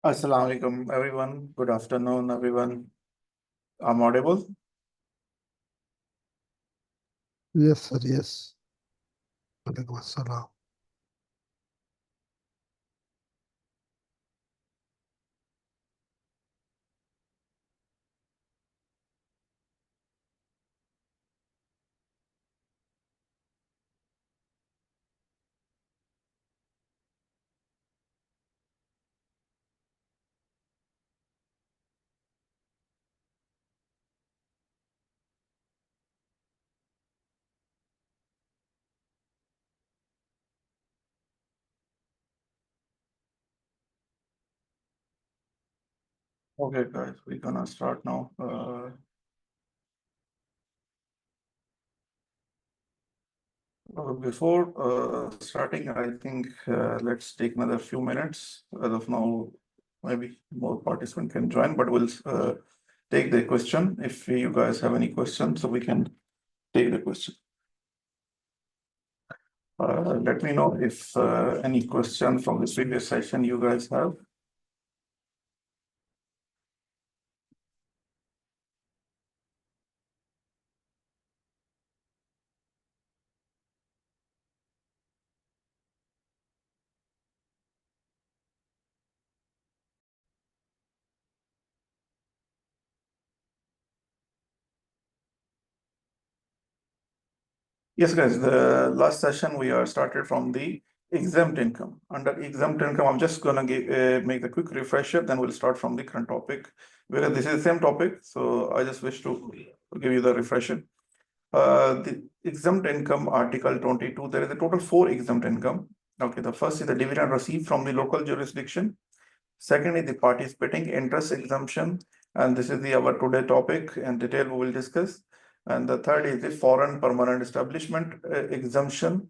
Assalamu alaikum, everyone. Good afternoon, everyone. I'm audible? Yes, sir. Yes. Alaikum assalam. Okay, guys, we're gonna start now. Before starting, I think let's take another few minutes. As of now, maybe more participants can join, but we'll take the question. If you guys have any questions, so we can take the question. Let me know if any question from the previous session you guys have. Yes, guys, the last session we are started from the exempt income. Under exempt income, I'm just gonna make the quick refresher, then we'll start from the current topic. Because this is the same topic, so I just wish to give you the refresher. The exempt income, Article 22, there is a total 4 exempt income. Okay, the first is the dividend received from the local jurisdiction. Second is the participating interest exemption, and this is our today topic in detail we will discuss. And the third is the foreign permanent establishment exemption.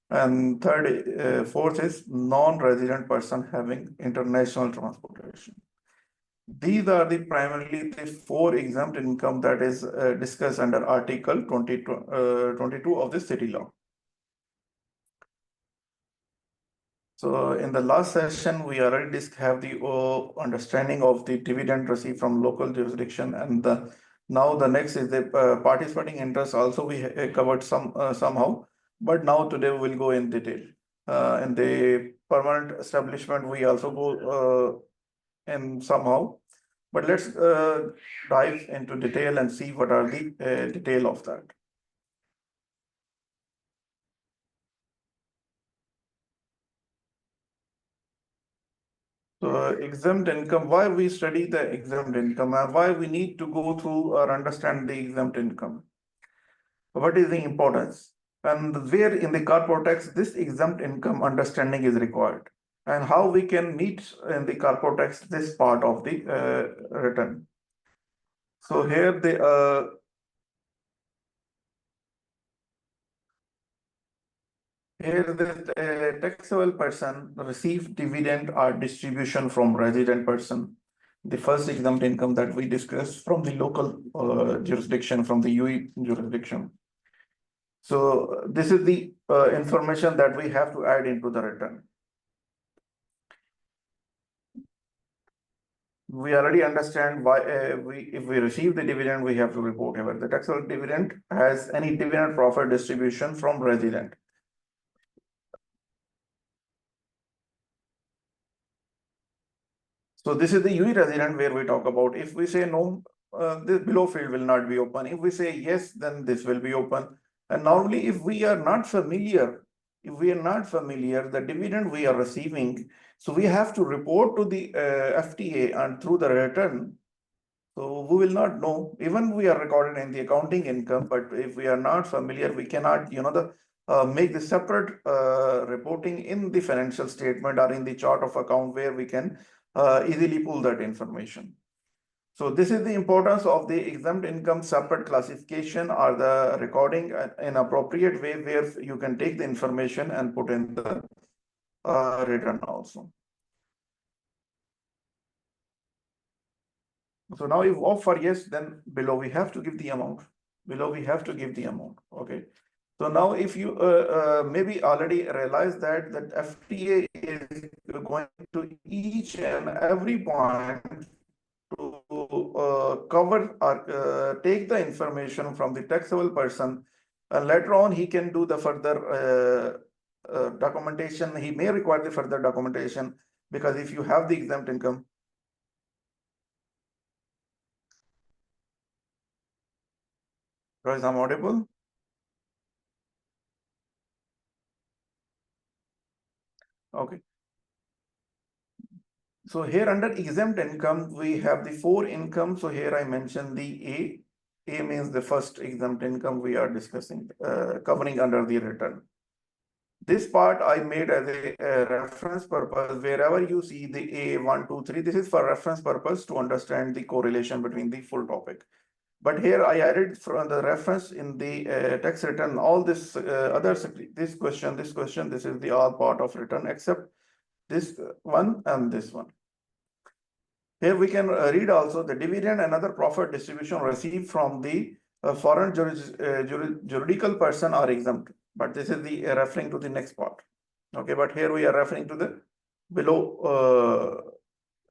And fourth is non-resident person having international transportation. These are primarily the 4 exempt income that is discussed under Article 22 of the city law. So in the last session, we already have the understanding of the dividend received from local jurisdiction, and now the next is the participating interest. Also, we covered somehow, but now today we will go in detail. In the permanent establishment, we also go in somehow, but let's dive into detail and see what are the detail of that. So exempt income, why we study the exempt income and why we need to go through or understand the exempt income. What is the importance and where in the corporate tax this exempt income understanding is required and how we can meet in the corporate tax this part of the return. So here the taxable person receive dividend or distribution from resident person. The first exempt income that we discussed from the local jurisdiction, from the UAE jurisdiction. So this is the information that we have to add into the return. We already understand why if we receive the dividend, we have to report here. The taxable dividend has any dividend profit distribution from resident. So this is the UAE resident where we talk about. If we say no, this below field will not be open. If we say yes, then this will be open. And normally, if we are not familiar, the dividend we are receiving, so we have to report to the FTA and through the return. So we will not know. Even we are recorded in the accounting income, but if we are not familiar, we cannot, make the separate reporting in the financial statement or in the chart of account where we can easily pull that information. So this is the importance of the exempt income separate classification or the recording in appropriate way where you can take the information and put in the return also. So now if opt for yes, then below we have to give the amount. Okay. So now if you maybe already realize that FTA is going to each and every point to cover or take the information from the taxable person, and later on he can do the further documentation. He may require the further documentation, because if you have the exempt income. Guys, I'm audible? Okay. So here under exempt income, we have the 4 income. So here I mentioned the A. A means the first exempt income we are discussing, covering under the return. This part I made as a reference purpose. Wherever you see the A, 1, 2, 3, this is for reference purpose to understand the correlation between the full topic. But here I added from the reference in the tax return, all this others, this question, this is the all part of return except this one and this one. Here we can read also the dividend and other profit distribution received from the foreign juridical person are exempt. But this is the referring to the next part. Okay, but here we are referring to the below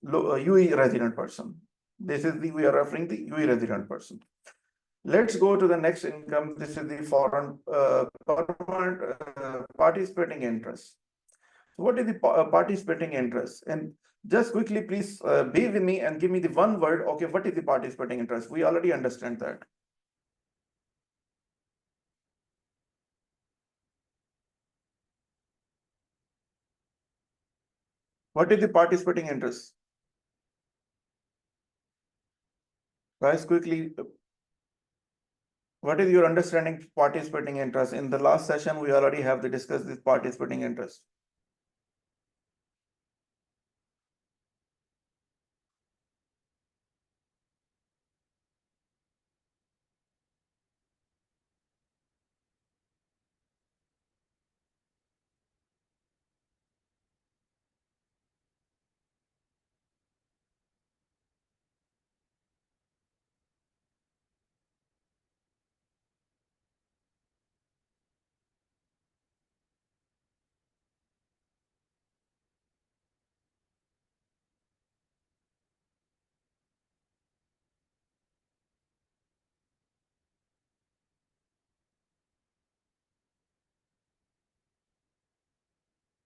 UAE resident person. This is the we are referring the UAE resident person. Let's go to the next income. This is the foreign permanent participating interest. What is the participating interest? And just quickly, please be with me and give me the one word. Okay, what is the participating interest? We already understand that. What is the participating interest? Guys, quickly, what is your understanding of participating interest? In the last session, we already have discussed this participating interest.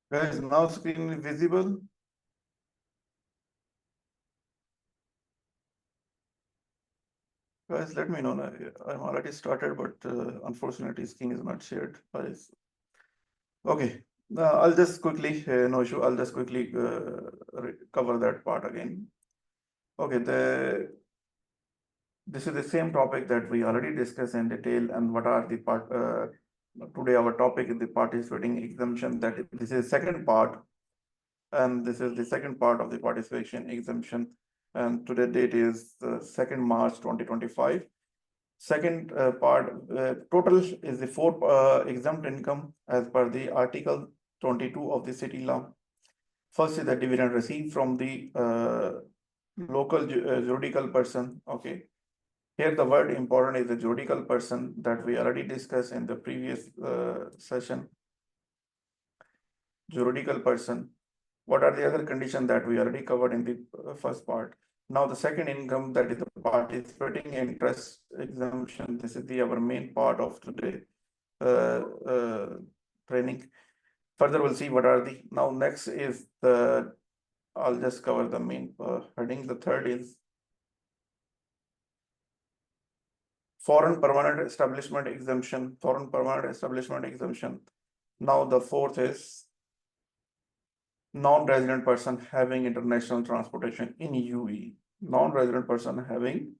Guys, now screen is visible. Guys, let me know. I'm already started, but unfortunately, screen is not shared. Guys. Okay, I'll just quickly, no issue. I'll just quickly cover that part again. Okay, this is the same topic that we already discussed in detail, and what are the part. Today our topic is the participating exemption. This is second part, and this is the second part of the participation exemption. And today date is 2nd March 2025. Second part, total is the 4 exempt income as per the Article 22 of the city law. First is the dividend received from the local juridical person. Okay. Here the word important is the juridical person that we already discussed in the previous session. Juridical person. What are the other conditions that we already covered in the first part? Now the second income, that is the participating interest exemption. This is our main part of today training. Further, we'll see what are the, now next is the, I'll just cover the main heading. The third is foreign permanent establishment exemption, foreign permanent establishment exemption. Now the fourth is non-resident person having international transportation in UAE. Non-resident person having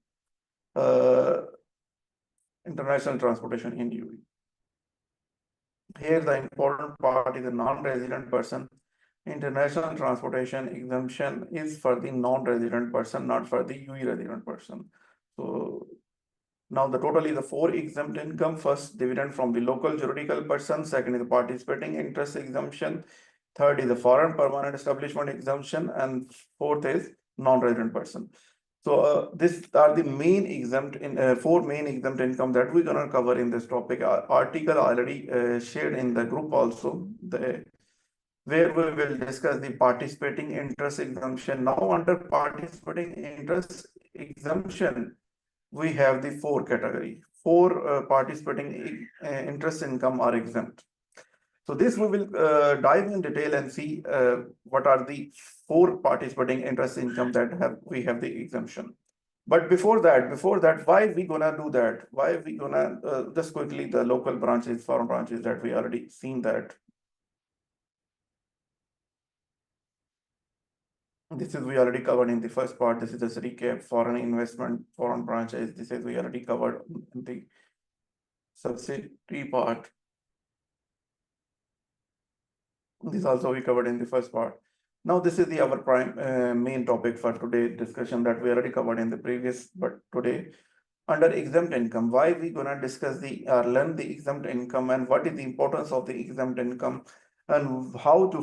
international transportation in UAE. Here the important part is the non-resident person. International transportation exemption is for the non-resident person, not for the UAE resident person. So now the total is the 4 exempt income. First, dividend from the local juridical person. Second is the participating interest exemption. Third is the foreign permanent establishment exemption. And fourth is non-resident person. So these are the main four main exempt income that we're gonna cover in this topic. Article already shared in the group also, where we will discuss the participating interest exemption. Now, under participating interest exemption, we have the four category. Four participating interest income are exempt. So this we will dive in detail and see what are the four participating interest income that we have the exemption. But before that, why we gonna do that? Why we gonna just quickly the local branches, foreign branches that we already seen that. This is we already covered in the first part. This is just recap, foreign investment, foreign branches. This is we already covered in the subsidiary part. This also we covered in the first part. Now this is the our prime main topic for today discussion that we already covered in the previous, but today under exempt income, why we gonna discuss the learn the exempt income and what is the importance of the exempt income and how to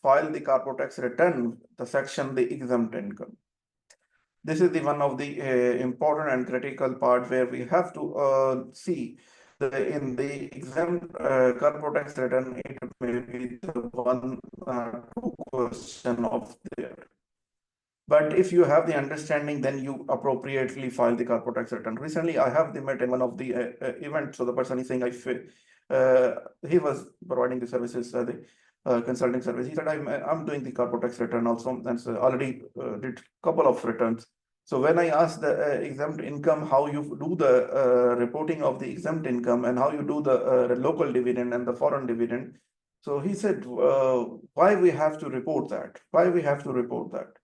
file the corporate tax return, the section the exempt income. This is the one of the important and critical part where we have to see in the exempt corporate tax return, it may be the one two question of there. But if you have the understanding, then you appropriately file the corporate tax return. Recently, I have met in one of the events. So the person is saying, he was providing the services, the consulting service. He said, I'm doing the corporate tax return also, and so already did couple of returns. So when I asked the exempt income, how you do the reporting of the exempt income and how you do the local dividend and the foreign dividend, so he said, why we have to report that? Why we have to report that?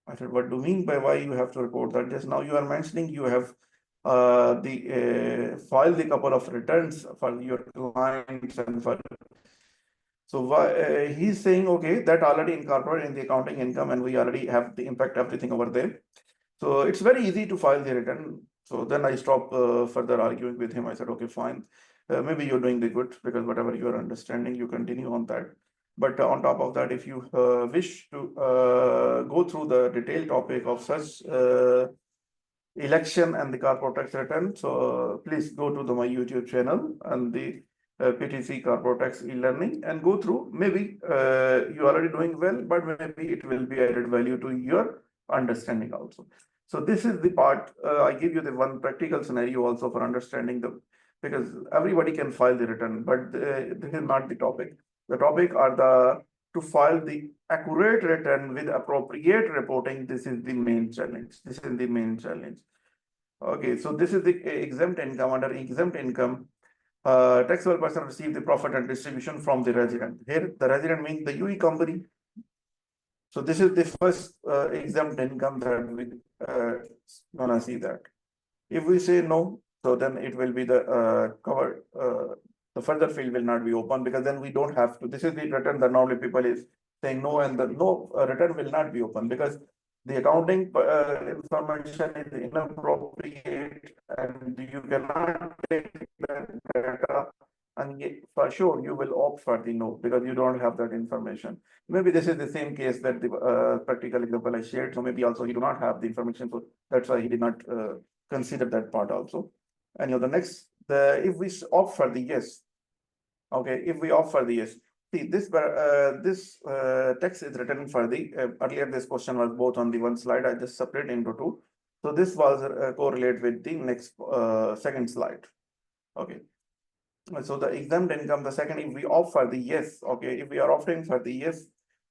I said, what do you mean by why you have to report that? Just now you are mentioning you have filed a couple of returns for your clients and for. So why, he's saying, okay, that already incorporated in the accounting income and we already have the impact everything over there. So it's very easy to file the return. So then I stopped further arguing with him. I said, okay, fine. Maybe you're doing the good because whatever you're understanding, you continue on that. But on top of that, if you wish to go through the detailed topic of such election and the corporate tax return, so please go to my YouTube channel and the PTC corporate tax e-learning and go through. Maybe you already doing well, but maybe it will be added value to your understanding also. So this is the part I give you the one practical scenario also for understanding because everybody can file the return, but this is not the topic. The topic are to file the accurate return with appropriate reporting. This is the main challenge. This is the main challenge. Okay, so this is the exempt income. Under exempt income, taxable person receive the profit and distribution from the resident. Here, the resident means the UAE company. So this is the first exempt income that we gonna see that. If we say no, so then it will be the covered. The further field will not be open because then we don't have to. This is the return that normally people is saying no, and the no return will not be open because the accounting information is inappropriate and you cannot take that data, and for sure you will opt for the no because you don't have that information. Maybe this is the same case that the practical example I shared. So maybe also he do not have the information, so that's why he did not consider that part also. And the next, if we opt for the yes, okay, if we opt for the yes, see this text is written for the earlier this question was both on the one slide. I just separated into two. So this was correlate with the next second slide. Okay. So the exempt income, the second, if we opt for the yes, okay, if we are opting for the yes,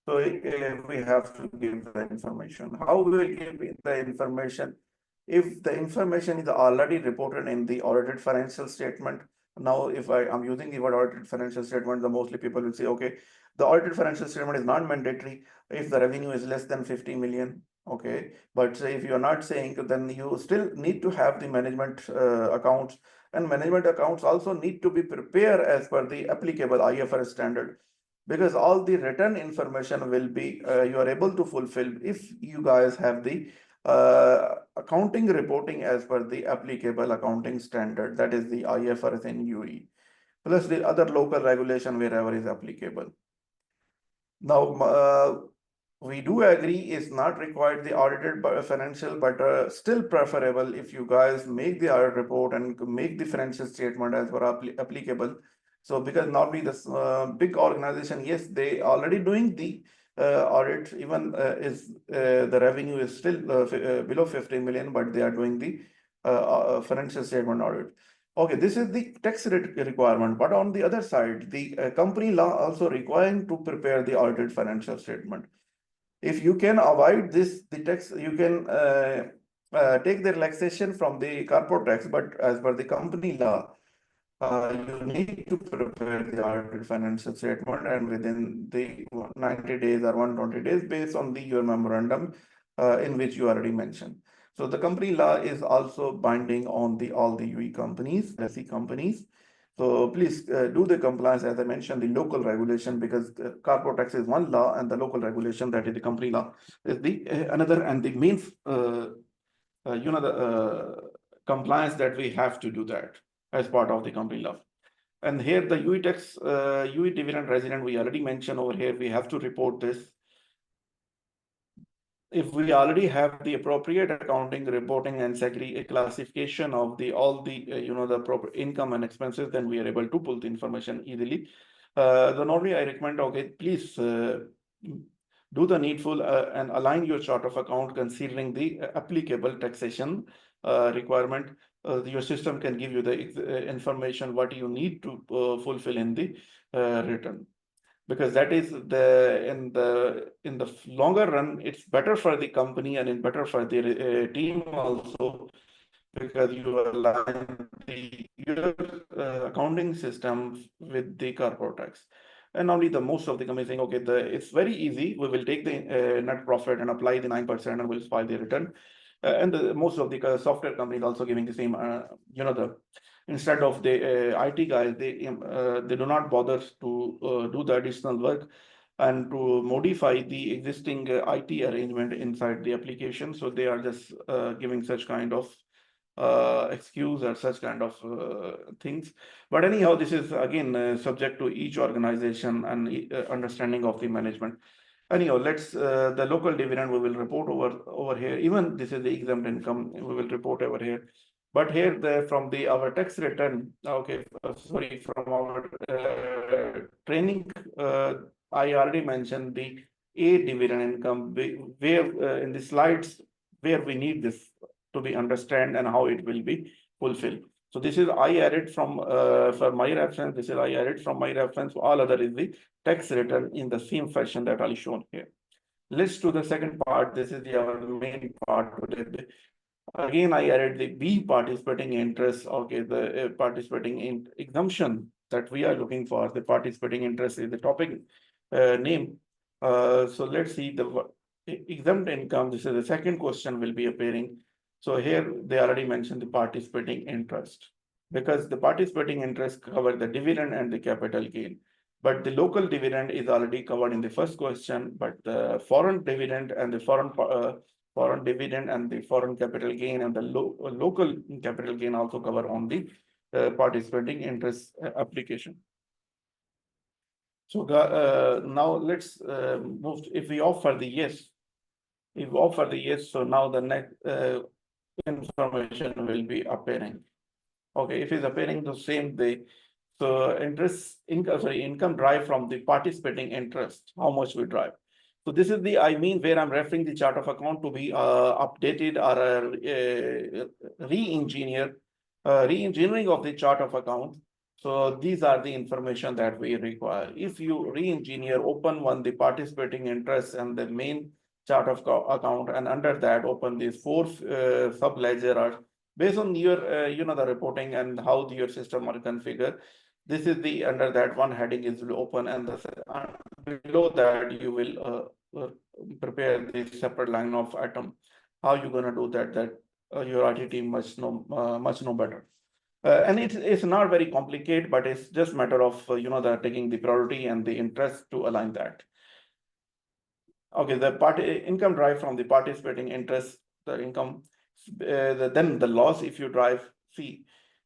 so we have to give the information. How we will give the information? If the information is already reported in the audited financial statement. Now, if I'm using the word audited financial statement, the mostly people will say, okay, the audited financial statement is not mandatory if the revenue is less than 50 million. Okay, but if you're not saying, then you still need to have the management accounts, and management accounts also need to be prepared as per the applicable IFRS standard, because all the written information will be you are able to fulfill if you guys have the accounting reporting as per the applicable accounting standard, that is the IFRS in UAE, plus the other local regulation wherever is applicable. Now, We do agree is not required the audited financial, but still preferable if you guys make the audit report and make the financial statement as per applicable. So because normally this big organization, yes, they already doing the audit, even is the revenue is still below 15 million, but they are doing the financial statement audit. Okay, this is the tax requirement, but on the other side, the company law also requiring to prepare the audited financial statement. If you can avoid this, the tax, you can take the relaxation from the corporate tax, but as per the company law, you need to prepare the audited financial statement and within the 90 days or 120 days based on the your memorandum in which you already mentioned. So the company law is also binding on the all the UE companies, LSE companies. So please do the compliance, as I mentioned, the local regulation, because the corporate tax is one law and the local regulation, that is the company law, is the another, and the main compliance that we have to do that as part of the company law. And here the UE tax, UE dividend resident, we already mentioned over here, we have to report this. If we already have the appropriate accounting, reporting, and classification of the all the the proper income and expenses, then we are able to pull the information easily. Then normally I recommend, okay, please do the needful and align your chart of account considering the applicable taxation requirement. Your system can give you the information what you need to fulfill in the return, because that is in the longer run, it's better for the company and it's better for the team also, because you align your accounting system with the corporate tax. And only the most of the companies saying, okay, it's very easy. We will take the net profit and apply the 9% and we'll file the return. And most of the software companies also giving the same, instead of the IT guys, they do not bother to do the additional work and to modify the existing IT arrangement inside the application. So they are just giving such kind of excuse or such kind of things. But anyhow, this is again subject to each organization and understanding of the management. Anyhow, let's the local dividend we will report over here. Even this is the exempt income we will report over here. But here from our tax return, okay, sorry, from our training, I already mentioned the A dividend income, where in the slides where we need this to be understand and how it will be fulfilled. So this is I added from for my reference. This is I added from my reference. All other is the tax return in the same fashion that I shown here. Let's do the second part. This is our main part today. Again, I added the B participating interest. Okay, the participating in exemption that we are looking for. The participating interest is the topic name. So let's see the exempt income. This is the second question will be appearing. So here they already mentioned the participating interest, because the participating interest cover the dividend and the capital gain. But the local dividend is already covered in the first question, but the foreign dividend and the foreign dividend and the foreign capital gain and the local capital gain also cover on the participating interest application. So now let's move. If we offer the yes, so now the next information will be appearing. Okay, if it's appearing the same day, so income drive from the participating interest, how much we drive. So this is where I'm referring the chart of account to be updated or re-engineering of the chart of account. So these are the information that we require. If you re-engineer, open one, the participating interest and the main chart of account, and under that open these four sub-ledger, or based on your, the reporting and how your system are configured. This is the under that one heading is open, and below that you will prepare the separate line of item. How you gonna do that? Your IT team must know better. And it's not very complicated, but it's just matter of the taking the priority and the interest to align that. Okay, the income drive from the participating interest, the income, then the loss if you drive fee.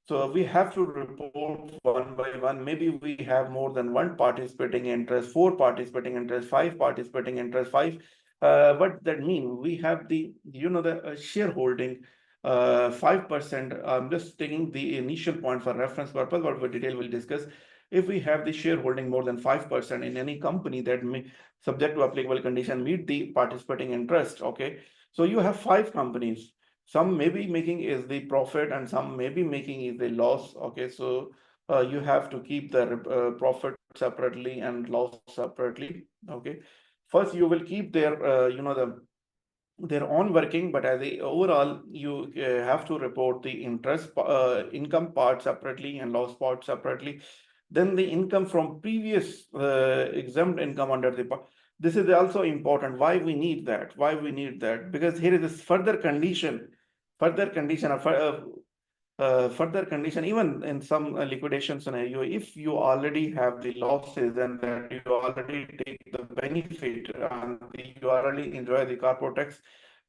So we have to report one by one. Maybe we have more than one participating interest, 4 participating interest, 5 participating interest, 5 What that mean? We have the, the shareholding 5%. I'm just taking the initial point for reference purpose, but for detail we'll discuss. If we have the shareholding more than 5% in any company that may, subject to applicable condition, meet the participating interest, okay? So you have 5 companies. Some may be making is the profit and some may be making is the loss, okay? So you have to keep the profit separately and loss separately, okay? First, you will keep their, their own working, but as a overall, you have to report the interest income part separately and loss part separately. Then the income from previous exempt income under the this is also important. Why we need that? Why we need that? Because here is this further condition of further condition, even in some liquidation scenario, if you already have the losses and that you already take the benefit and you already enjoy the corporate tax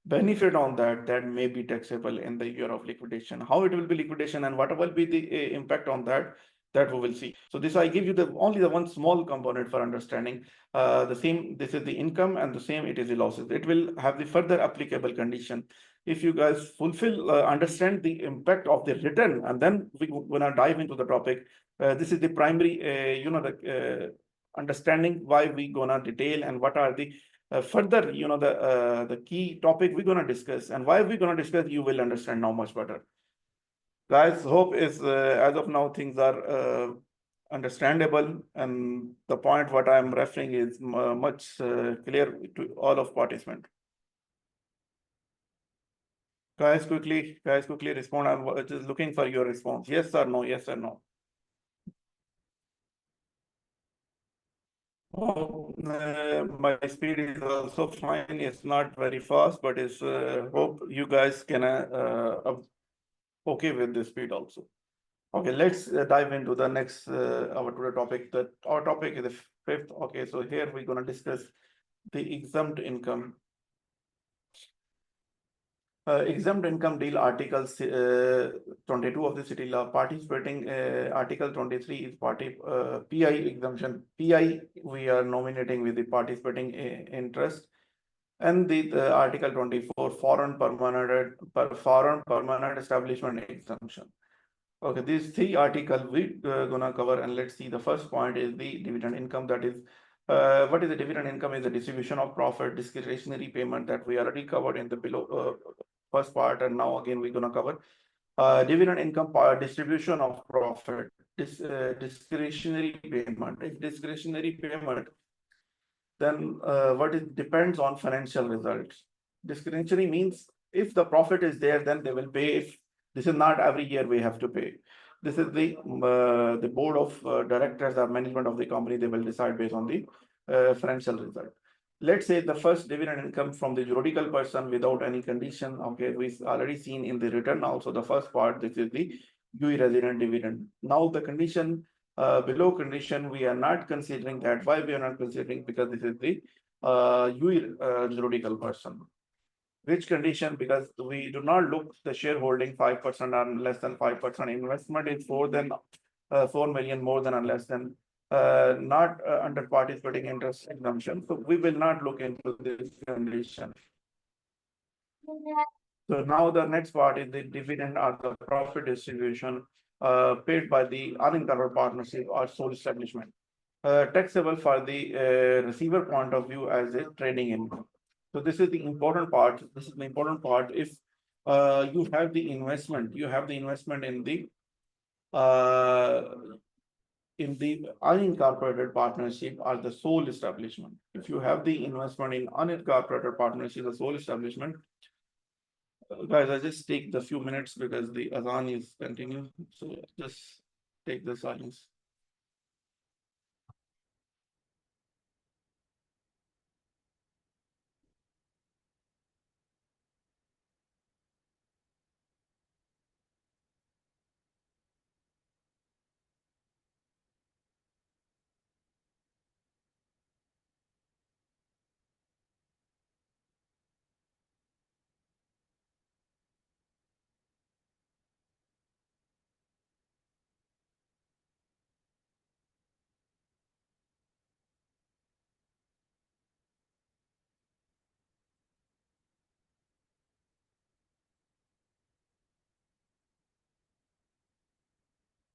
benefit on that, that may be taxable in the year of liquidation. How it will be liquidation and what will be the impact on that, that we will see. So this I give you the only the one small component for understanding. The same, this is the income and the same it is the losses. It will have the further applicable condition. If you guys fulfill, understand the impact of the return, and then we're gonna dive into the topic. This is the primary, the understanding why we gonna detail and what are the further, the key topic we're gonna discuss and why we're gonna discuss. You will understand now much better, guys. Hope is as of now things are understandable, and the point what I'm referring is much clear to all of participants. Guys, quickly respond. I'm just looking for your response. Yes or no? Yes or no? Oh, my speed is also fine. It's not very fast, but it's hope you guys can okay with the speed also. Okay, let's dive into the next our today topic. Our topic is the fifth. Okay, so here we're gonna discuss the exempt income. Exempt income deal article 22 of the city law. Participating article 23 is PI exemption. PI we are nominating with the participating interest, and the article 24 foreign permanent establishment exemption. Okay, these 3 articles we gonna cover, and let's see. The first point is the dividend income. That is, what is the dividend income? Is the distribution of profit, discretionary payment that we already covered in the below first part, and now again we're gonna cover dividend income part, distribution of profit, discretionary payment. If discretionary payment, then what it depends on financial results. Discretionary means if the profit is there, then they will pay. If this is not every year we have to pay. This is the board of directors or management of the company. They will decide based on the financial result. Let's say the first dividend income from the juridical person without any condition. Okay, we already seen in the return also the first part. This is the UAE resident dividend. Now the condition below condition, we are not considering that. Why we are not considering? Because this is the UAE juridical person. Which condition? Because we do not look the shareholding 5% or less than 5%. Investment is more than 4 million, more than or less than, not under participating interest exemption. So we will not look into this condition. So now the next part is the dividend or the profit distribution paid by the unincorporated partnership or sole establishment. Taxable for the receiver point of view as a trading income. So this is the important part. This is the important part. If you have the investment, uh, in the unincorporated partnership or the sole establishment. If you have the investment in unincorporated partnership, the sole establishment, guys, I just take the few minutes because the azan is continuing. So just take the silence.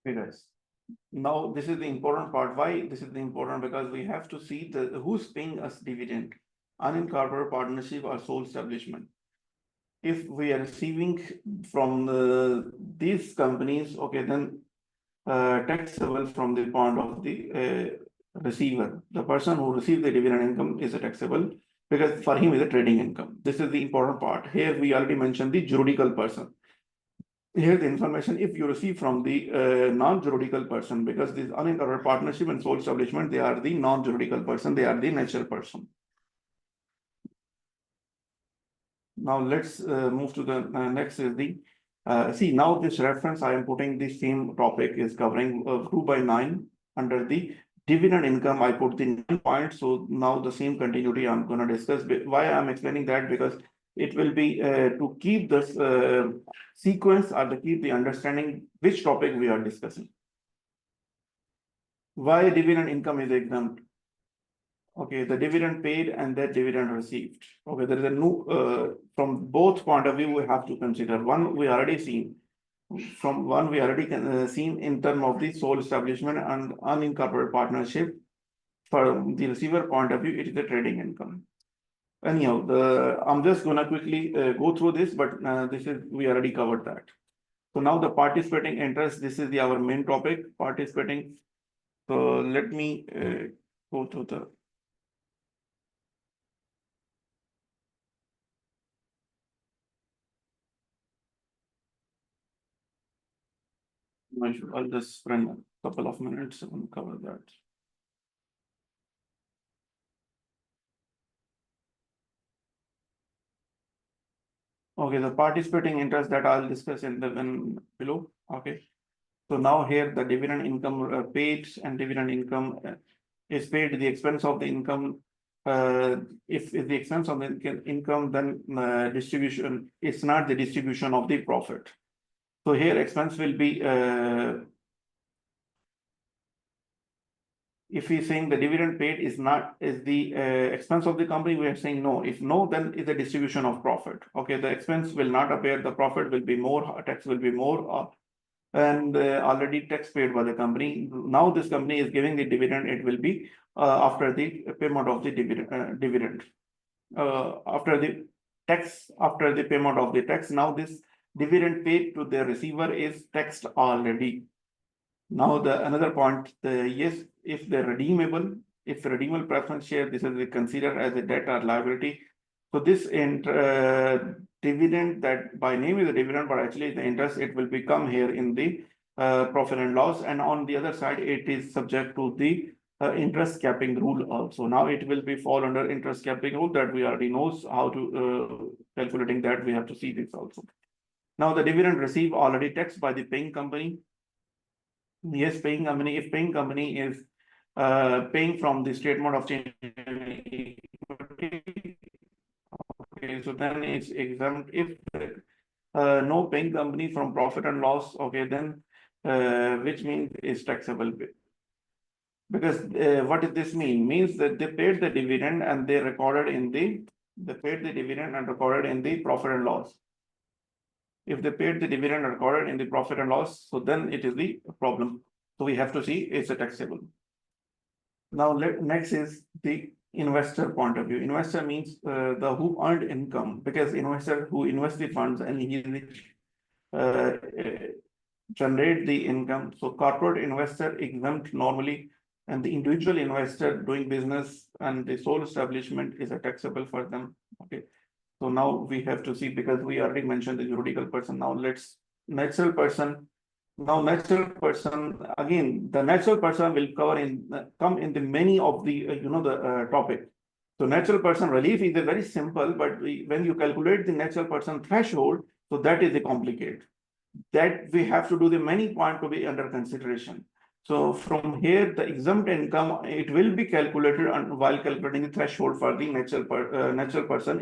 Figures. Now, this is the important part. Why this is the important? Because we have to see who's paying us dividend, unincorporated partnership or sole establishment. If we are receiving from these companies, okay, then taxable from the point of the receiver. The person who receives the dividend income is a taxable because for him is a trading income. This is the important part. Here we already mentioned the juridical person. Here the information if you receive from the non-juridical person, because this unincorporated partnership and sole establishment, they are the non-juridical person, they are the natural person. Now let's move to the next is the see now this reference I am putting the same topic is covering 2/9 under the dividend income. I put the 9 points. So now the same continuity I'm going to discuss. Why I'm explaining that? Because it will be to keep this sequence or to keep the understanding which topic we are discussing. Why dividend income is exempt? Okay, the dividend paid and the dividend received. Okay, there is a new, from both point of view, we have to consider. One, we already seen. From one, we already seen in terms of the sole establishment and unincorporated partnership. From the receiver point of view, it is a trading income. Anyhow, I'm just gonna quickly go through this, but this is, we already covered that. So now the participating interest, this is our main topic, participating. So let me go through the. I'll just spend a couple of minutes and cover that. Okay, the participating interest that I'll discuss in the when below. Okay, so now here the dividend income paid and dividend income is paid the expense of the income. If the expense of the income, then distribution, it's not the distribution of the profit. So here expense will be if he's saying the dividend paid is not is the expense of the company, we are saying no. If no, then is the distribution of profit. Okay, the expense will not appear, the profit will be more, tax will be more, and already tax paid by the company. Now this company is giving the dividend, it will be after the payment of the dividend. After the tax, after the payment of the tax, now this dividend paid to the receiver is taxed already. Now the another point, yes, if the redeemable preference share, this is considered as a debt or liability. So this dividend that by name is a dividend, but actually the interest, it will become here in the profit and loss. And on the other side, it is subject to the interest capping rule also. Now it will be fall under interest capping rule that we already knows how to calculating that. We have to see this also. Now the dividend received already taxed by the paying company. Yes, paying company, if paying company is paying from the statement of change in equity, okay, so then it's exempt. If no paying company from profit and loss, okay, then which means it's taxable. Because what does this mean? Means that they paid the dividend and they recorded in the, they paid the dividend and recorded in the profit and loss. If they paid the dividend and recorded in the profit and loss, so then it is the problem. So we have to see it's a taxable. Now next is the investor point of view. Investor means the who earned income, because investor who invest the funds and he generate the income. So corporate investor exempt normally, and the individual investor doing business and the sole establishment is a taxable for them. Okay. So now we have to see, because we already mentioned the juridical person. Now let's natural person. Now natural person, again, the natural person will cover in come in the many of the the topic. So natural person relief is a very simple, but when you calculate the natural person threshold, so that is a complicated. That we have to do the many point to be under consideration. So from here, the exempt income, it will be calculated while calculating the threshold for the natural person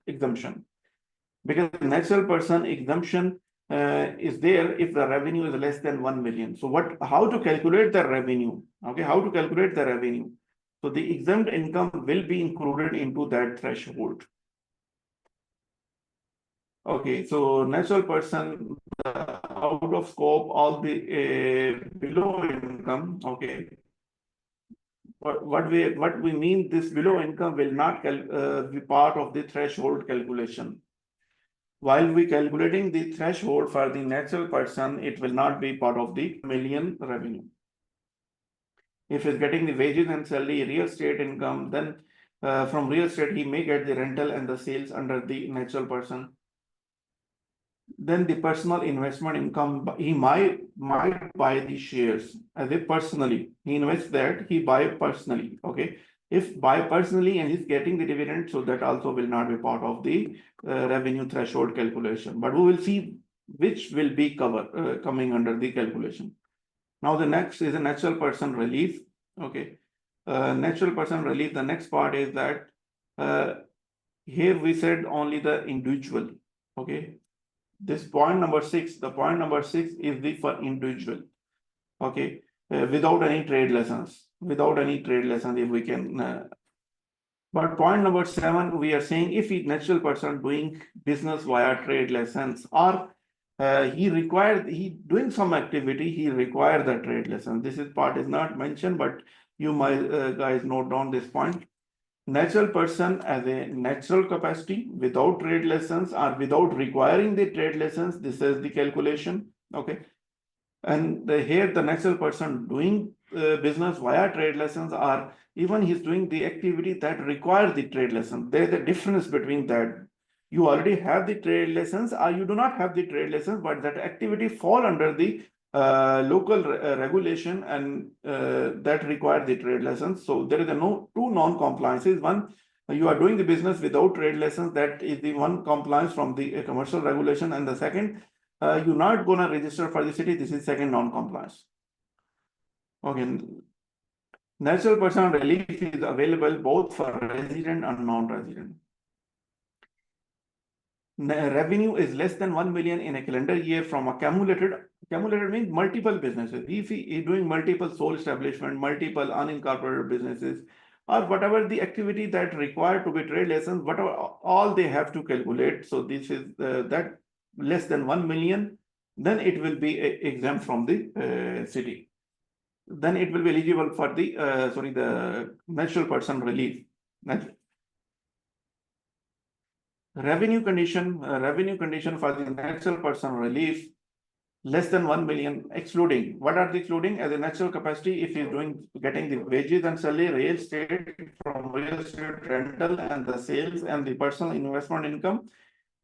exemption. Because natural person exemption is there if the revenue is less than 1 million. So how to calculate the revenue? Okay, how to calculate the revenue? So the exempt income will be included into that threshold. Okay, so natural person, out of scope, all the below income. Okay, what we mean, this below income will not be part of the threshold calculation. While we calculating the threshold for the natural person, it will not be part of the million revenue. If he's getting the wages and salary, real estate income, then from real estate he may get the rental and the sales under the natural person. Then the personal investment income, he might buy the shares as a personally. He invests that, he buy personally. Okay. If buy personally and he's getting the dividend, so that also will not be part of the revenue threshold calculation. But we will see which will be coming under the calculation. Now the next is a natural person relief. Okay. Natural person relief. The next part is that here we said only the individual. Okay. This point number 6, the point number 6 is the for individual. Okay. Without any trade lessons, if we can. But point number 7, we are saying if a natural person doing business via trade lessons, or he doing some activity, he require the trade lesson. This is part is not mentioned, but you might guys note down this point. Natural person as a natural capacity without trade lessons or without requiring the trade lessons, this is the calculation. Okay. And here the natural person doing business via trade lessons, or even he's doing the activity that requires the trade lesson. There's a difference between that. You already have the trade lessons or you do not have the trade lessons, but that activity fall under the local regulation and that require the trade lessons. So there is two non-compliances. One, you are doing the business without trade lessons, that is the one compliance from the commercial regulation, and the second, you're not going to register for the city. This is second non-compliance. Okay. Natural person relief is available both for resident and non-resident. Revenue is less than 1 million in a calendar year from accumulated means multiple businesses. If he is doing multiple sole establishment, multiple unincorporated businesses, or whatever the activity that required to be trade lessons, whatever all they have to calculate. So this is that less than 1 million, then it will be exempt from the city. Then it will be eligible for the the natural person relief. Revenue condition for the natural person relief, less than 1 million, excluding. What are the excluding? As a natural capacity, if he's getting the wages and salary, real estate, from real estate rental and the sales and the personal investment income.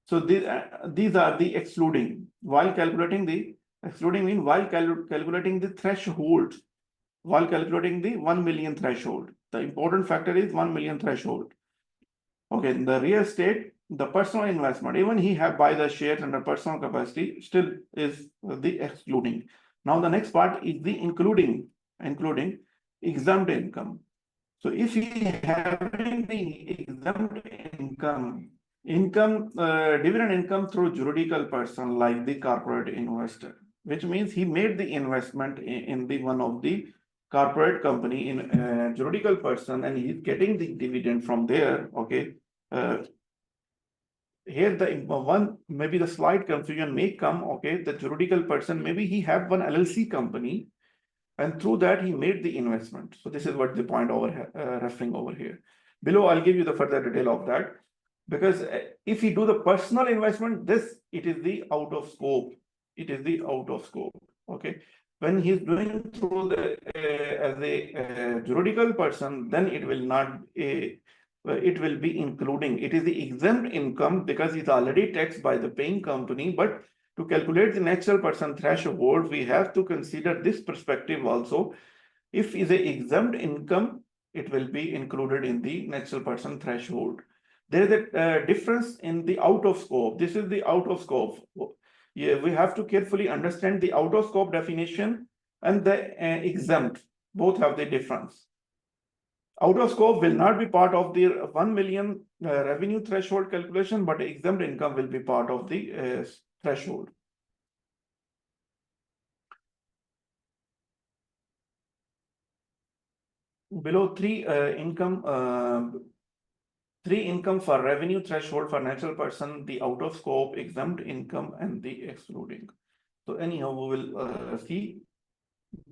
So these are the excluding. While calculating the calculating the threshold, while calculating the 1 million threshold. The important factor is 1 million threshold. Okay, in the real estate, the personal investment, even he have buy the shares under personal capacity, still is the excluding. Now the next part is the including exempt income. So if he having the exempt dividend income through juridical person like the corporate investor, which means he made the investment in the one of the corporate company in a juridical person and he's getting the dividend from there. Okay. Here the one, maybe the slight confusion may come. Okay, the juridical person, maybe he have one LLC company and through that he made the investment. So this is what the point over referring over here. Below I'll give you the further detail of that, because if he do the personal investment, it is the out of scope. Okay, when he's doing through the as a juridical person, then it will not it will be including. It is the exempt income because it's already taxed by the paying company. But to calculate the natural person threshold, we have to consider this perspective also. If is a exempt income, it will be included in the natural person threshold. There is a difference in the out of scope. This is the out of scope. Yeah, we have to carefully understand the out of scope definition and the exempt. Both have the difference. Out of scope will not be part of the 1 million revenue threshold calculation, but exempt income will be part of the threshold. Below 3 income Three income for revenue threshold for natural person, the out of scope, exempt income, and the excluding. So anyhow, we will see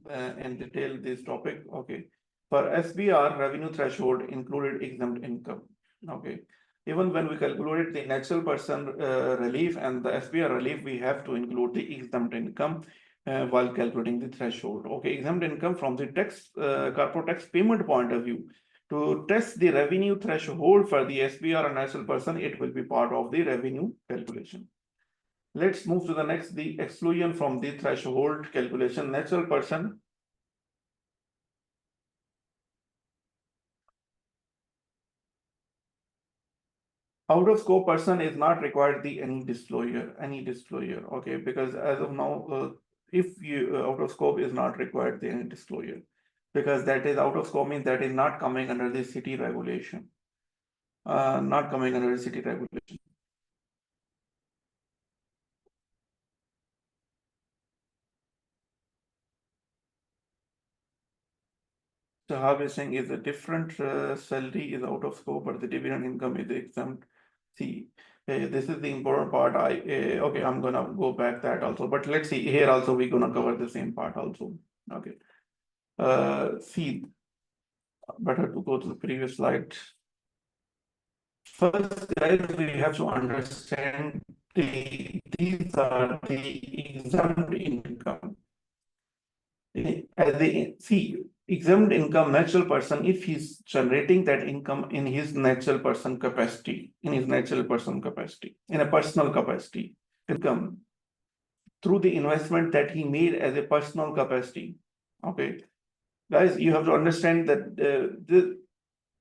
in detail this topic. Okay. For SBR, revenue threshold included exempt income. Okay. Even when we calculated the natural person relief and the SBR relief, we have to include the exempt income while calculating the threshold. Okay, exempt income from the tax corporate tax payment point of view. To test the revenue threshold for the SBR and natural person, it will be part of the revenue calculation. Let's move to the next, the exclusion from the threshold calculation. Natural person. Out of scope person is not required the any disclosure, okay, because as of now, if you out of scope is not required the any disclosure, because that is out of scope means that is not coming under the city regulation, not coming under the city regulation. So harvesting is a different salary is out of scope, but the dividend income is exempt. See, this is the important part. Okay, I'm gonna go back that also, but let's see here also we're gonna cover the same part also. Okay, see, better to go to the previous slide. First, guys, we have to understand these are the exempt income. See, exempt income, natural person, if he's generating that income in his natural person capacity, in a personal capacity, income through the investment that he made as a personal capacity. Okay, guys, you have to understand that the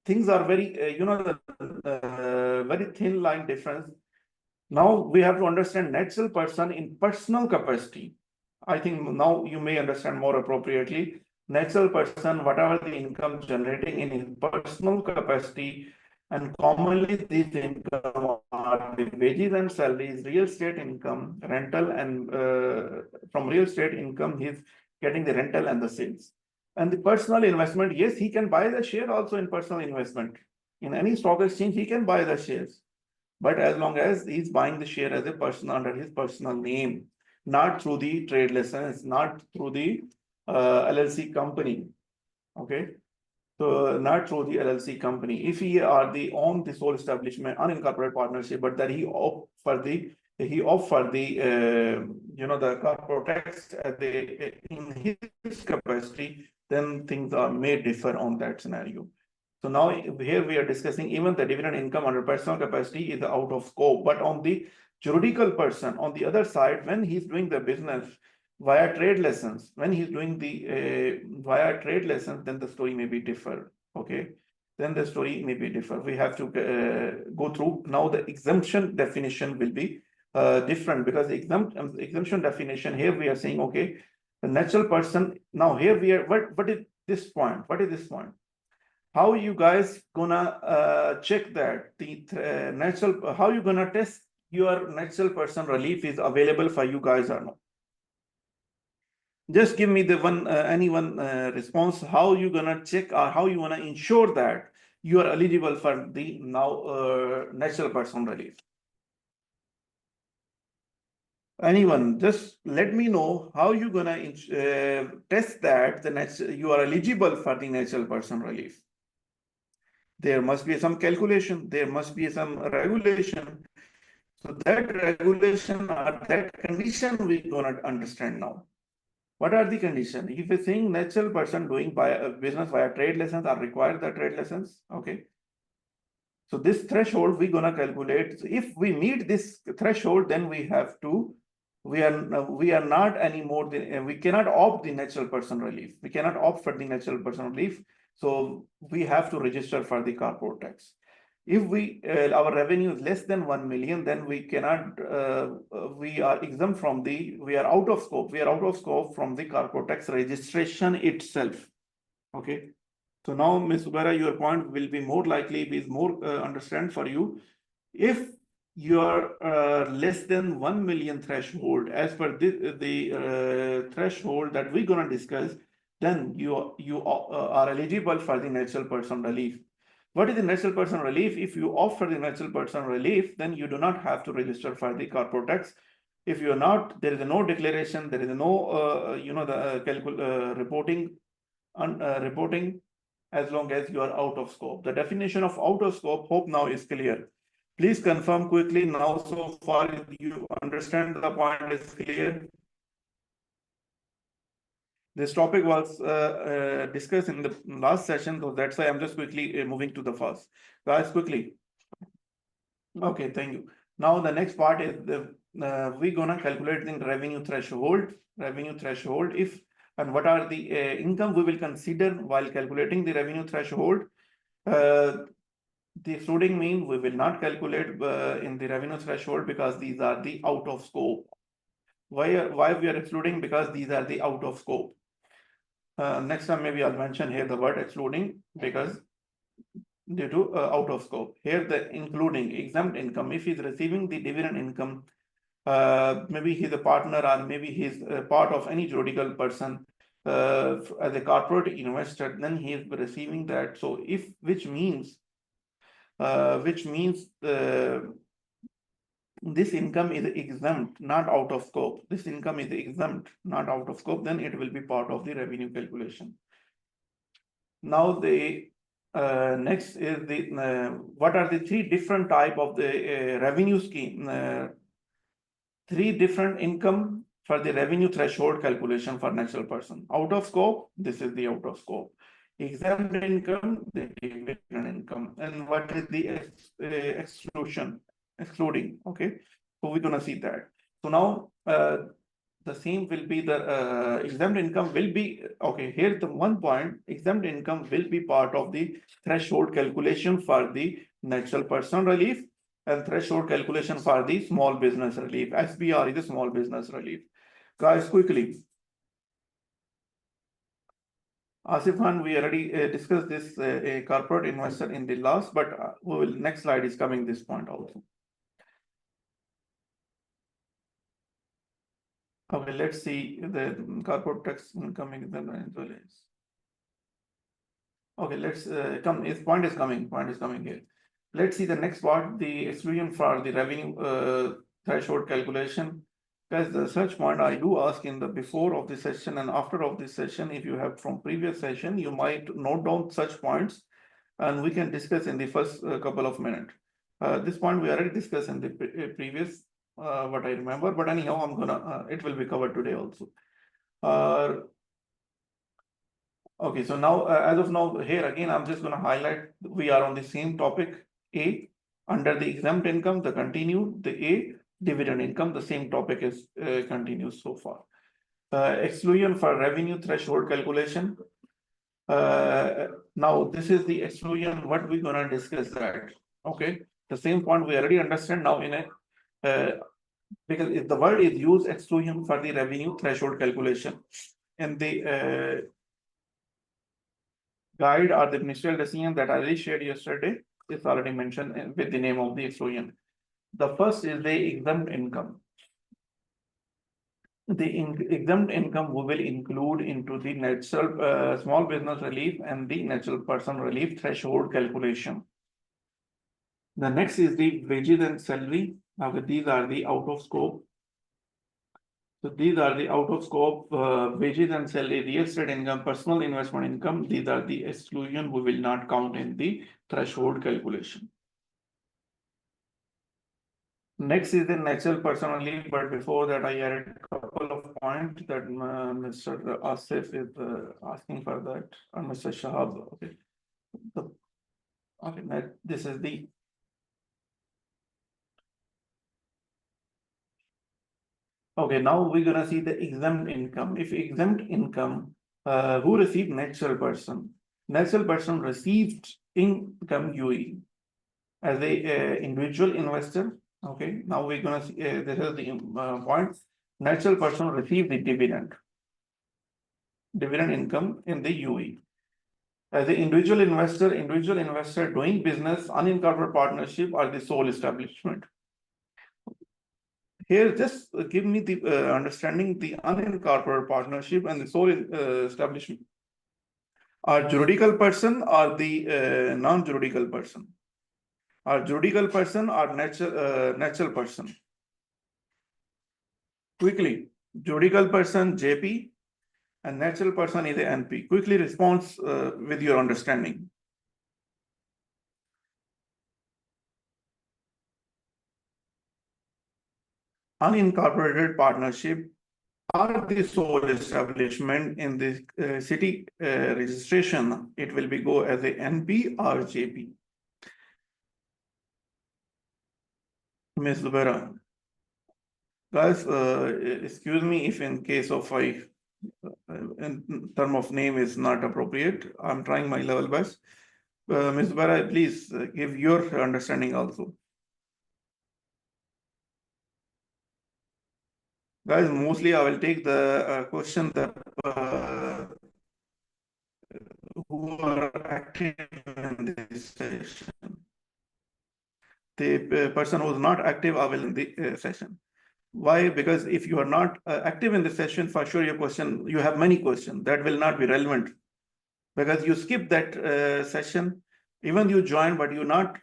things are very, very thin line difference. Now we have to understand natural person in personal capacity. I think now you may understand more appropriately. Natural person, whatever the income generating in his personal capacity, and commonly these income are the wages and salaries, real estate income, rental, and from real estate income, he's getting the rental and the sales. And the personal investment, yes, he can buy the share also in personal investment. In any stock exchange, he can buy the shares. But as long as he's buying the share as a person under his personal name, not through the trade license, not through the LLC company. Okay. So not through the LLC company. If he are the own the sole establishment, unincorporated partnership, but that he opt for the the corporate tax in his capacity, then things are may differ on that scenario. So now here we are discussing even the dividend income under personal capacity is out of scope, but on the juridical person, on the other side, when he's doing the business via trade lessons, when he's doing the via trade lessons, then the story may be different. Okay, then the story may be different. We have to go through now. The exemption definition will be different because the exemption definition here we are saying okay, the natural person. Now here we are. What is this point? What is this point? How you guys gonna check that the natural? How you gonna test your natural person relief is available for you guys or not? Just give me the one anyone response. How you gonna check or how you wanna ensure that you are eligible for the now natural person relief? Anyone, just let me know how you gonna test that you are eligible for the natural person relief. There must be some calculation. There must be some regulation. So that regulation or that condition we're gonna understand now. What are the conditions? If a saying natural person doing by a business via trade license are required the trade license, okay. So this threshold we're gonna calculate. So if we meet this threshold, then we have to. We are not anymore. We cannot opt the natural person relief. We cannot opt for the natural person relief. So we have to register for the corporate tax. If we our revenue is less than 1 million, then we cannot. We are exempt from the. We are out of scope. We are out of scope from the corporate tax registration itself. Okay. So now, Ms. Subera, your point will be more likely is more understand for you. If you are less than 1 million threshold, as per the threshold that we're gonna discuss, then you are eligible for the natural person relief. What is the natural person relief? If you opt for the natural person relief, then you do not have to register for the corporate tax. If you are not, there is no declaration, there is no, the reporting, reporting, as long as you are out of scope. The definition of out of scope, hope now is clear. Please confirm quickly now. So far, you understand the point is clear. This topic was discussed in the last session, so that's why I'm just quickly moving to the first. Guys, quickly. Okay, thank you. Now the next part is we're gonna calculate the revenue threshold. If and what are the income we will consider while calculating the revenue threshold. The excluding mean we will not calculate in the revenue threshold because these are the out of scope. Why we are excluding? Because these are the out of scope. Next time maybe I'll mention here the word excluding because due to out of scope. Here the including exempt income. If he's receiving the dividend income, maybe he's a partner or maybe he's part of any juridical person as a corporate investor, then he is receiving that. So if which means this income is exempt, not out of scope. This income is exempt, not out of scope, then it will be part of the revenue calculation. Now the next is the what are the three different type of the revenue scheme? Three different income for the revenue threshold calculation for natural person. Out of scope, this is the out of scope. Exempt income, the dividend income, and what is the excluding? Okay, so we're gonna see that. So now the same will be the exempt income will be okay. Here the one point, exempt income will be part of the threshold calculation for the natural person relief and threshold calculation for the small business relief. SBR is the small business relief. Guys, quickly. Asif Khan, we already discussed this a corporate investor in the last, but we will next slide is coming this point also. Okay, let's see the corporate tax income as well as. Okay, let's come. His point is coming. Point is coming here. Let's see the next part. The exclusion for the revenue threshold calculation. Guys, the search point I do ask in the before of the session and after of this session. If you have from previous session, you might note down such points, and we can discuss in the first couple of minutes. This point we already discussed in the previous what I remember, but anyhow, I'm gonna it will be covered today also. Okay, so now as of now, here again, I'm just going to highlight we are on the same topic A under the exempt income, the continued, the A dividend income, the same topic is continues so far. Exclusion for revenue threshold calculation. Now this is the exclusion. What we're going to discuss that. Okay, the same point we already understand now in a because if the word is used exclusion for the revenue threshold calculation in the guide or the ministerial decision that I already shared yesterday is already mentioned with the name of the exclusion. The first is the exempt income. The exempt income we will include into the natural small business relief and the natural person relief threshold calculation. The next is the wages and salary. Now these are the out of scope. So these are the out of scope wages and salary, real estate income, personal investment income. These are the exclusion we will not count in the threshold calculation. Next is the natural person relief, but before that I added a couple of points that Mr. Asif is asking for that, and Mr. Shahab. Okay, okay, this is the okay. Now we're gonna see the exempt income. If exempt income, who received natural person? Natural person received income UAE as a individual investor. Okay, now we're gonna see this is the point. Natural person received the dividend income in the UAE. As an individual investor doing business, unincorporated partnership, or the sole establishment. Here, just give me the understanding the unincorporated partnership and the sole establishment. Are juridical person or the non-juridical person? Are juridical person or natural person? Quickly, juridical person JP and natural person is a NP. Quickly response with your understanding. Unincorporated partnership are the sole establishment in the city registration. It will be go as a NP or JP. Ms. Lubera. Guys, excuse me if in case of in term of name is not appropriate. I'm trying my level best. Ms. Lubera, please give your understanding also. Guys, mostly I will take the question that who are active in this session. The person who is not active, I will in the session. Why? Because if you are not active in the session, for sure your question, you have many questions that will not be relevant because you skip that session. Even you join, but you're not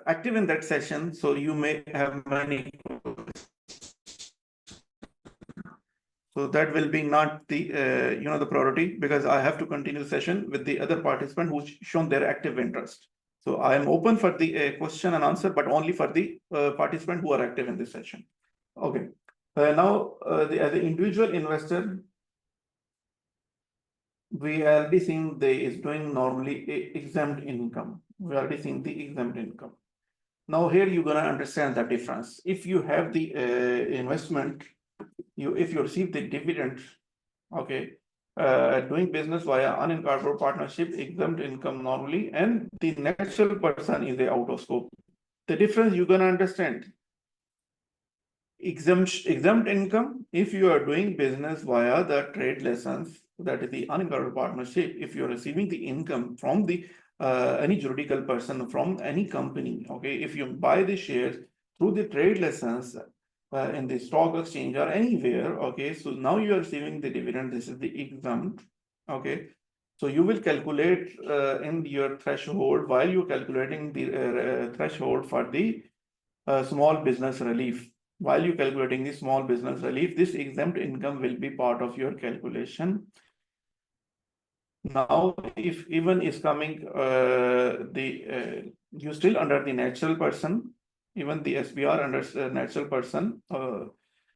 active in that session, so you may have many questions. So that will be not the the priority because I have to continue the session with the other participant who's shown their active interest. So I am open for the question and answer, but only for the participant who are active in this session. Okay. Now, as an individual investor, we already seen they is doing normally exempt income. We already seen the exempt income. Now here you're gonna understand the difference. If you have the investment, if you receive the dividend, okay, doing business via unincorporated partnership, exempt income normally, and the natural person is the out of scope. The difference you're gonna understand. Exempt income, if you are doing business via the trade license, that is the unincorporated partnership, if you're receiving the income from the any juridical person from any company, okay, if you buy the shares through the trade license in the stock exchange or anywhere, okay, so now you are receiving the dividend, this is the exempt, okay. So you will calculate in your threshold while you're calculating the threshold for the small business relief. While you're calculating the small business relief, this exempt income will be part of your calculation. Now, if even is coming you still under the natural person, even the SBR under natural person,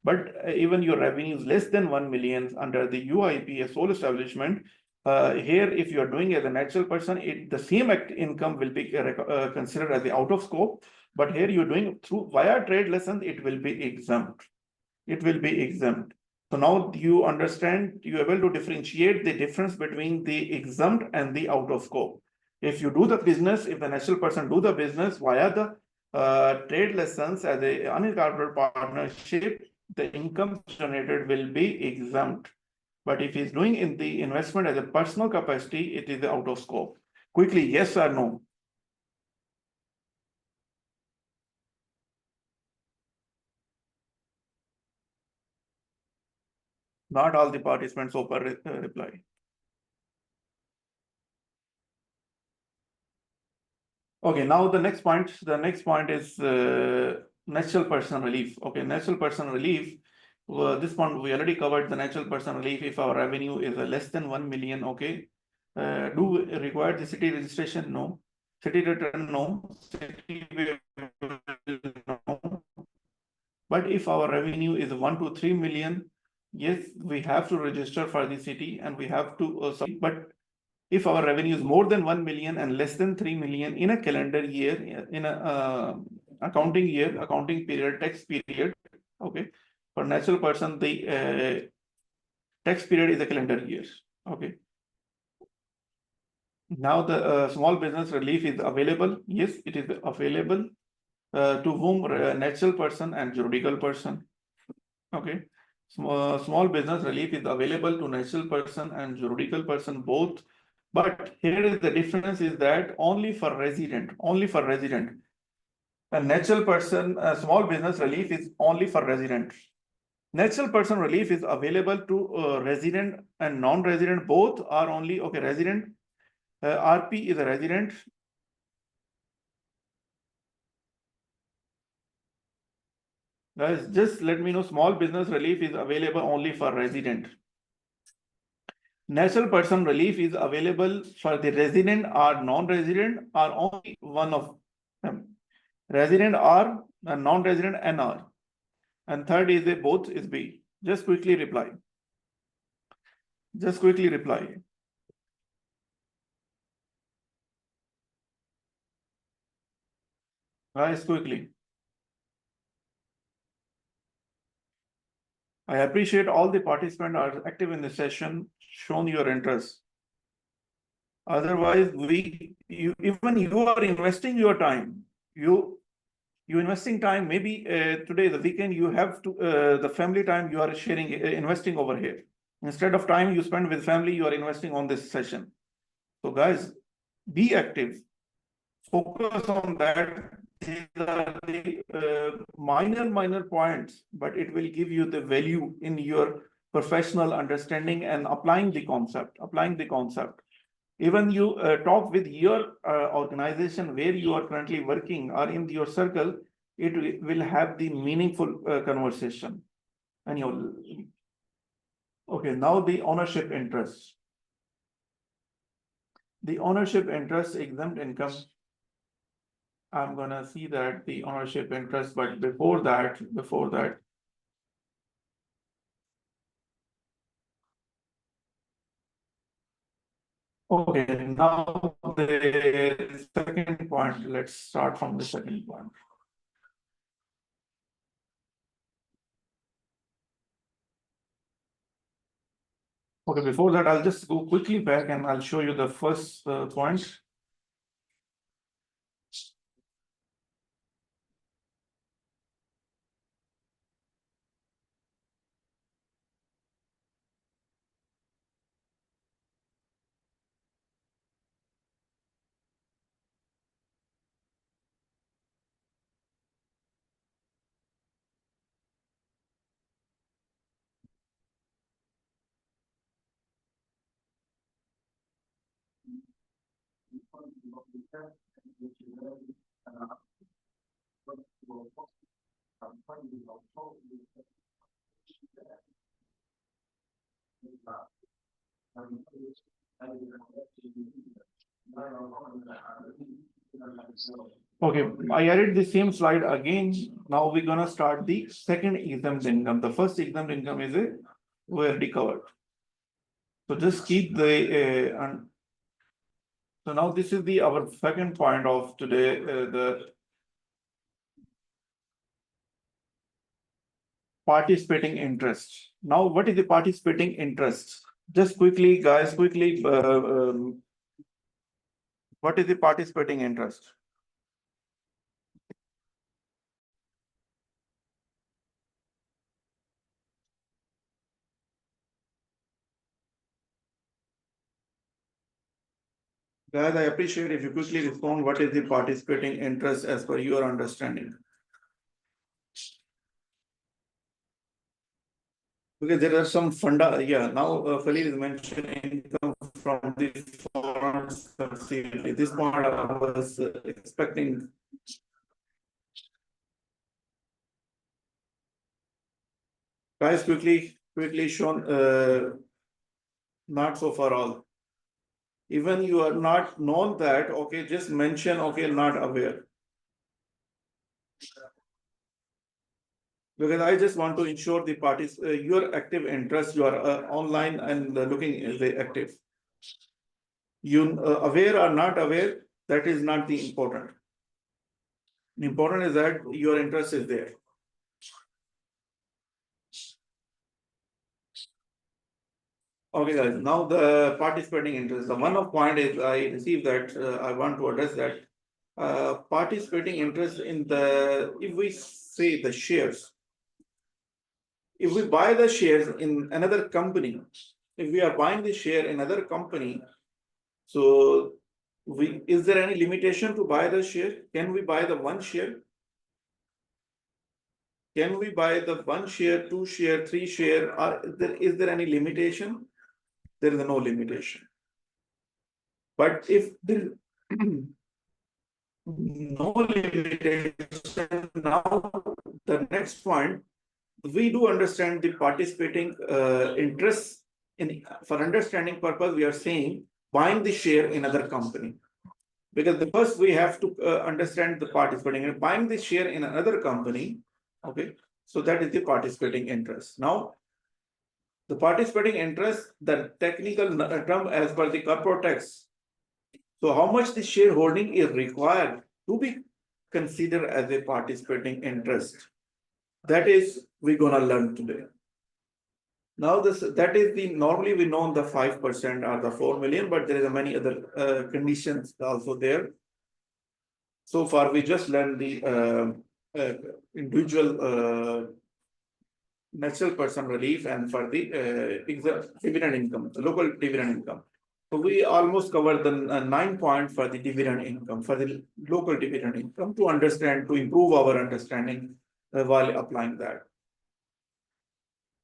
but even your revenue is less than 1 million under the UIP, a sole establishment. Here, if you are doing as a natural person, the same income will be considered as the out of scope. But here you're doing through via trade license, it will be exempt. It will be exempt. So now you understand, you're able to differentiate the difference between the exempt and the out of scope. If you do the business, if the natural person do the business via the trade license as a unincorporated partnership, the income generated will be exempt. But if he's doing in the investment as a personal capacity, it is out of scope. Quickly, yes or no? Not all the participants open reply. Okay, now the next point is natural person relief. Okay, natural person relief. This one we already covered the natural person relief if our revenue is less than 1 million. Okay, do we require the city registration? No. City return? No. City no. But if our revenue is 1 to 3 million, yes, we have to register for the city and we have to. But if our revenue is more than 1 million and less than 3 million in a calendar year, in a accounting year, accounting period, tax period, okay, for natural person, the tax period is a calendar year, okay. Now the small business relief is available. Yes, it is available to whom natural person and juridical person, okay. Small business relief is available to natural person and juridical person both. But here is the difference is that only for resident. A natural person, a small business relief is only for resident. Natural person relief is available to resident and non-resident both are only, okay, resident. RP is a resident. Guys, just let me know, small business relief is available only for resident. Natural person relief is available for the resident or non-resident or only one of them. Resident or non-resident NR. And third is a both is B. Just quickly reply. Just quickly reply. Guys, quickly. I appreciate all the participants are active in the session, shown your interest. Otherwise, even you are investing your time. You investing time. Maybe today the weekend you have to the family time you are sharing investing over here. Instead of time you spend with family, you are investing on this session. So guys, be active. Focus on that. These are the minor points, but it will give you the value in your professional understanding and applying the concept. Even you talk with your organization where you are currently working or in your circle, it will have the meaningful conversation. And you'll okay, now the ownership interest. The ownership interest exempt income. I'm gonna see that the ownership interest, but before that, okay, now the second point. Let's start from the second point. Okay, before that, I'll just go quickly back and I'll show you the first point. Okay, I added the same slide again. Now we're gonna start the second exempt income. The first exempt income is already covered. So just keep the so now this is the our second point of today. The participating interest. Now, what is the participating interest? Just quickly, guys, quickly. What is the participating interest? Guys, I appreciate if you quickly respond. What is the participating interest as per your understanding? Because there are some funda. Yeah, now Khalil is mentioning income from the foreign subsidiary. This part I was expecting. Guys, quickly shown. Not so far all. Even you are not known that, okay, just mention, okay, not aware. Because I just want to ensure the parties, your active interest, you are online and looking at the active. You aware or not aware, that is not the important. The important is that your interest is there. Okay, guys, now the participating interest. The one of point is I received that I want to address that. Participating interest in the, if we say the shares, if we buy the shares in another company, if we are buying the share in another company, so is there any limitation to buy the share? Can we buy the one share? Can we buy the one share, two share, three share, or is there any limitation? There is no limitation. But if there no limitation, now the next point, we do understand the participating interest in, for understanding purpose, we are saying buying the share in other company. Because the first we have to understand the participating and buying the share in another company. Okay, so that is the participating interest. Now, the participating interest, the technical term as per the corporate tax. So how much the shareholding is required to be considered as a participating interest? That is we're gonna learn today. Now this that is the normally we know the 5% or the 4 million, but there is a many other conditions also there. So far we just learned the individual natural person relief and for the dividend income, the local dividend income. So we almost covered the 9 points for the dividend income, for the local dividend income to understand, to improve our understanding while applying that.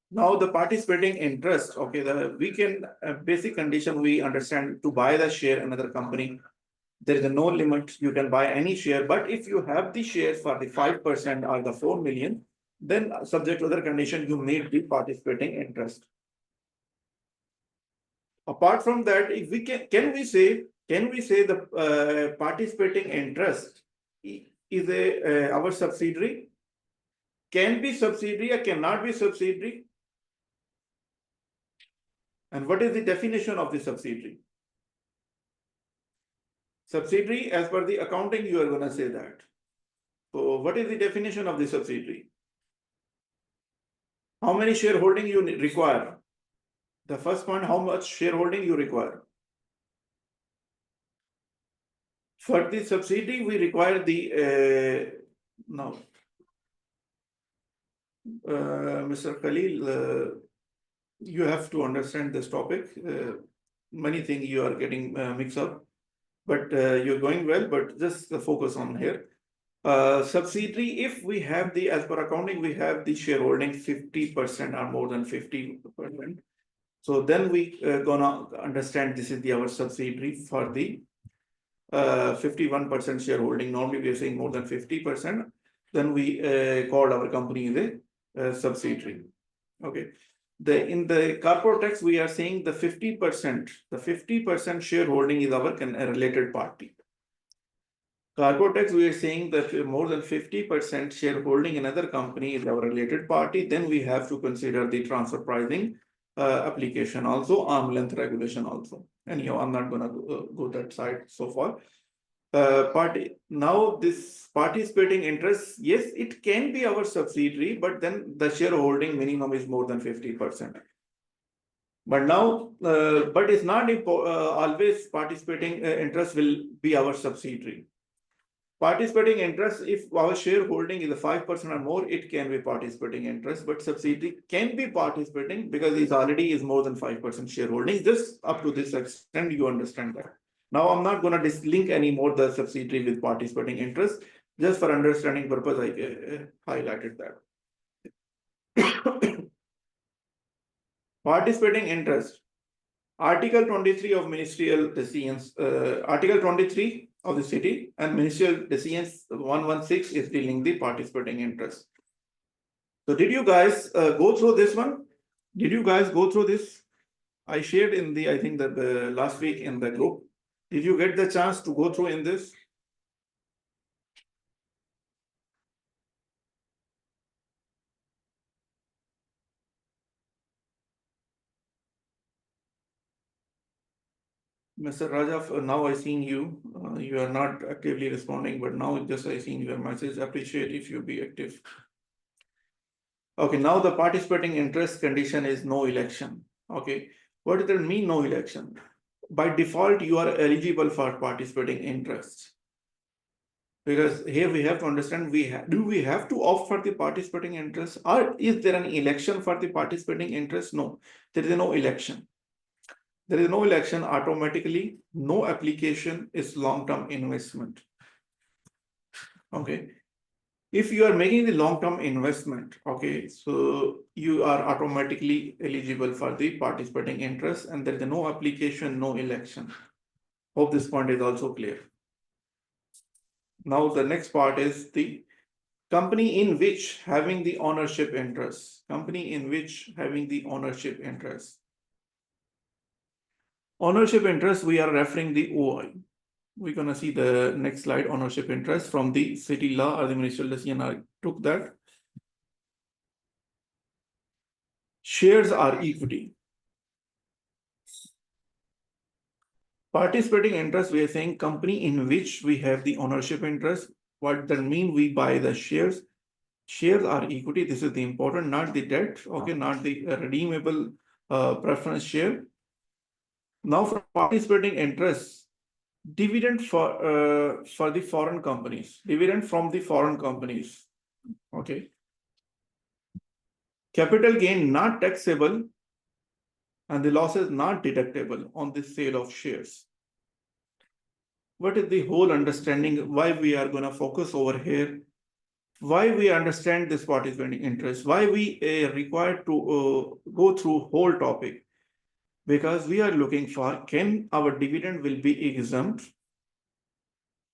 Now the participating interest, okay, we can basic condition we understand to buy the share in another company. There is no limit, you can buy any share, but if you have the shares for the 5% or the 4 million, then subject to other condition, you need the participating interest. Apart from that, if we can we say the participating interest is our subsidiary? Can be subsidiary or cannot be subsidiary? And what is the definition of the subsidiary? Subsidiary, as per the accounting, you are going to say that. So what is the definition of the subsidiary? How many shareholding you require? The first point, how much shareholding you require? For the subsidiary, we require the now, Mr. Khalil, you have to understand this topic. Many things you are getting mixed up, but you're going well. But just focus on here. Subsidiary, if we have the, as per accounting, we have the shareholding 50% or more than 50%. So then we gonna understand this is the our subsidiary for the 51% shareholding. Normally we are saying more than 50%. Then we called our company the subsidiary. Okay. In the corporate tax, we are saying the 50% shareholding is our related party. Corporate tax, we are saying that more than 50% shareholding in another company is our related party. Then we have to consider the transfer pricing application also, arm length regulation also. Anyhow, I'm not gonna go that side so far. Now this participating interest, yes, it can be our subsidiary, but then the shareholding minimum is more than 50%. But now, but it's not always participating interest will be our subsidiary. Participating interest, if our shareholding is 5% or more, it can be participating interest, but subsidiary can be participating because it already is more than 5% shareholding. Just up to this extent, you understand that. Now, I'm not going to link anymore the subsidiary with participating interest. Just for understanding purpose, I highlighted that. Participating interest. Article 23 of Ministerial Decisions, Article 23 of the city and Ministerial Decisions 116 is dealing the participating interest. So did you guys go through this one? Did you guys go through this? I shared in the, I think that the last week in the group. Did you get the chance to go through in this? Mr. Rajaf, now I seen you. You are not actively responding, but now just I seen your message. Appreciate if you be active. Okay, now the participating interest condition is no election. Okay, what does that mean, no election? By default, you are eligible for participating interest. Because here we have to understand, do we have to opt for the participating interest, or is there an election for the participating interest? No, there is no election. There is no election automatically, no application is long-term investment. Okay. If you are making the long-term investment, okay, so you are automatically eligible for the participating interest and there is no application, no election. Hope this point is also clear. Now the next part is the company in which having the ownership interest. Company in which having the ownership interest. Ownership interest, we are referring the OI. We're gonna see the next slide, ownership interest from the city law or the ministerial decision. I took that. Shares are equity. Participating interest, we are saying company in which we have the ownership interest. What that mean? We buy the shares. Shares are equity. This is the important, not the debt. Okay, not the redeemable preference share. Now for participating interest, dividend for the foreign companies, dividend from the foreign companies. Okay. Capital gain not taxable and the loss is not deductible on the sale of shares. What is the whole understanding why we are going to focus over here? Why we understand this participating interest? Why we required to go through whole topic? Because we are looking for, can our dividend will be exempt?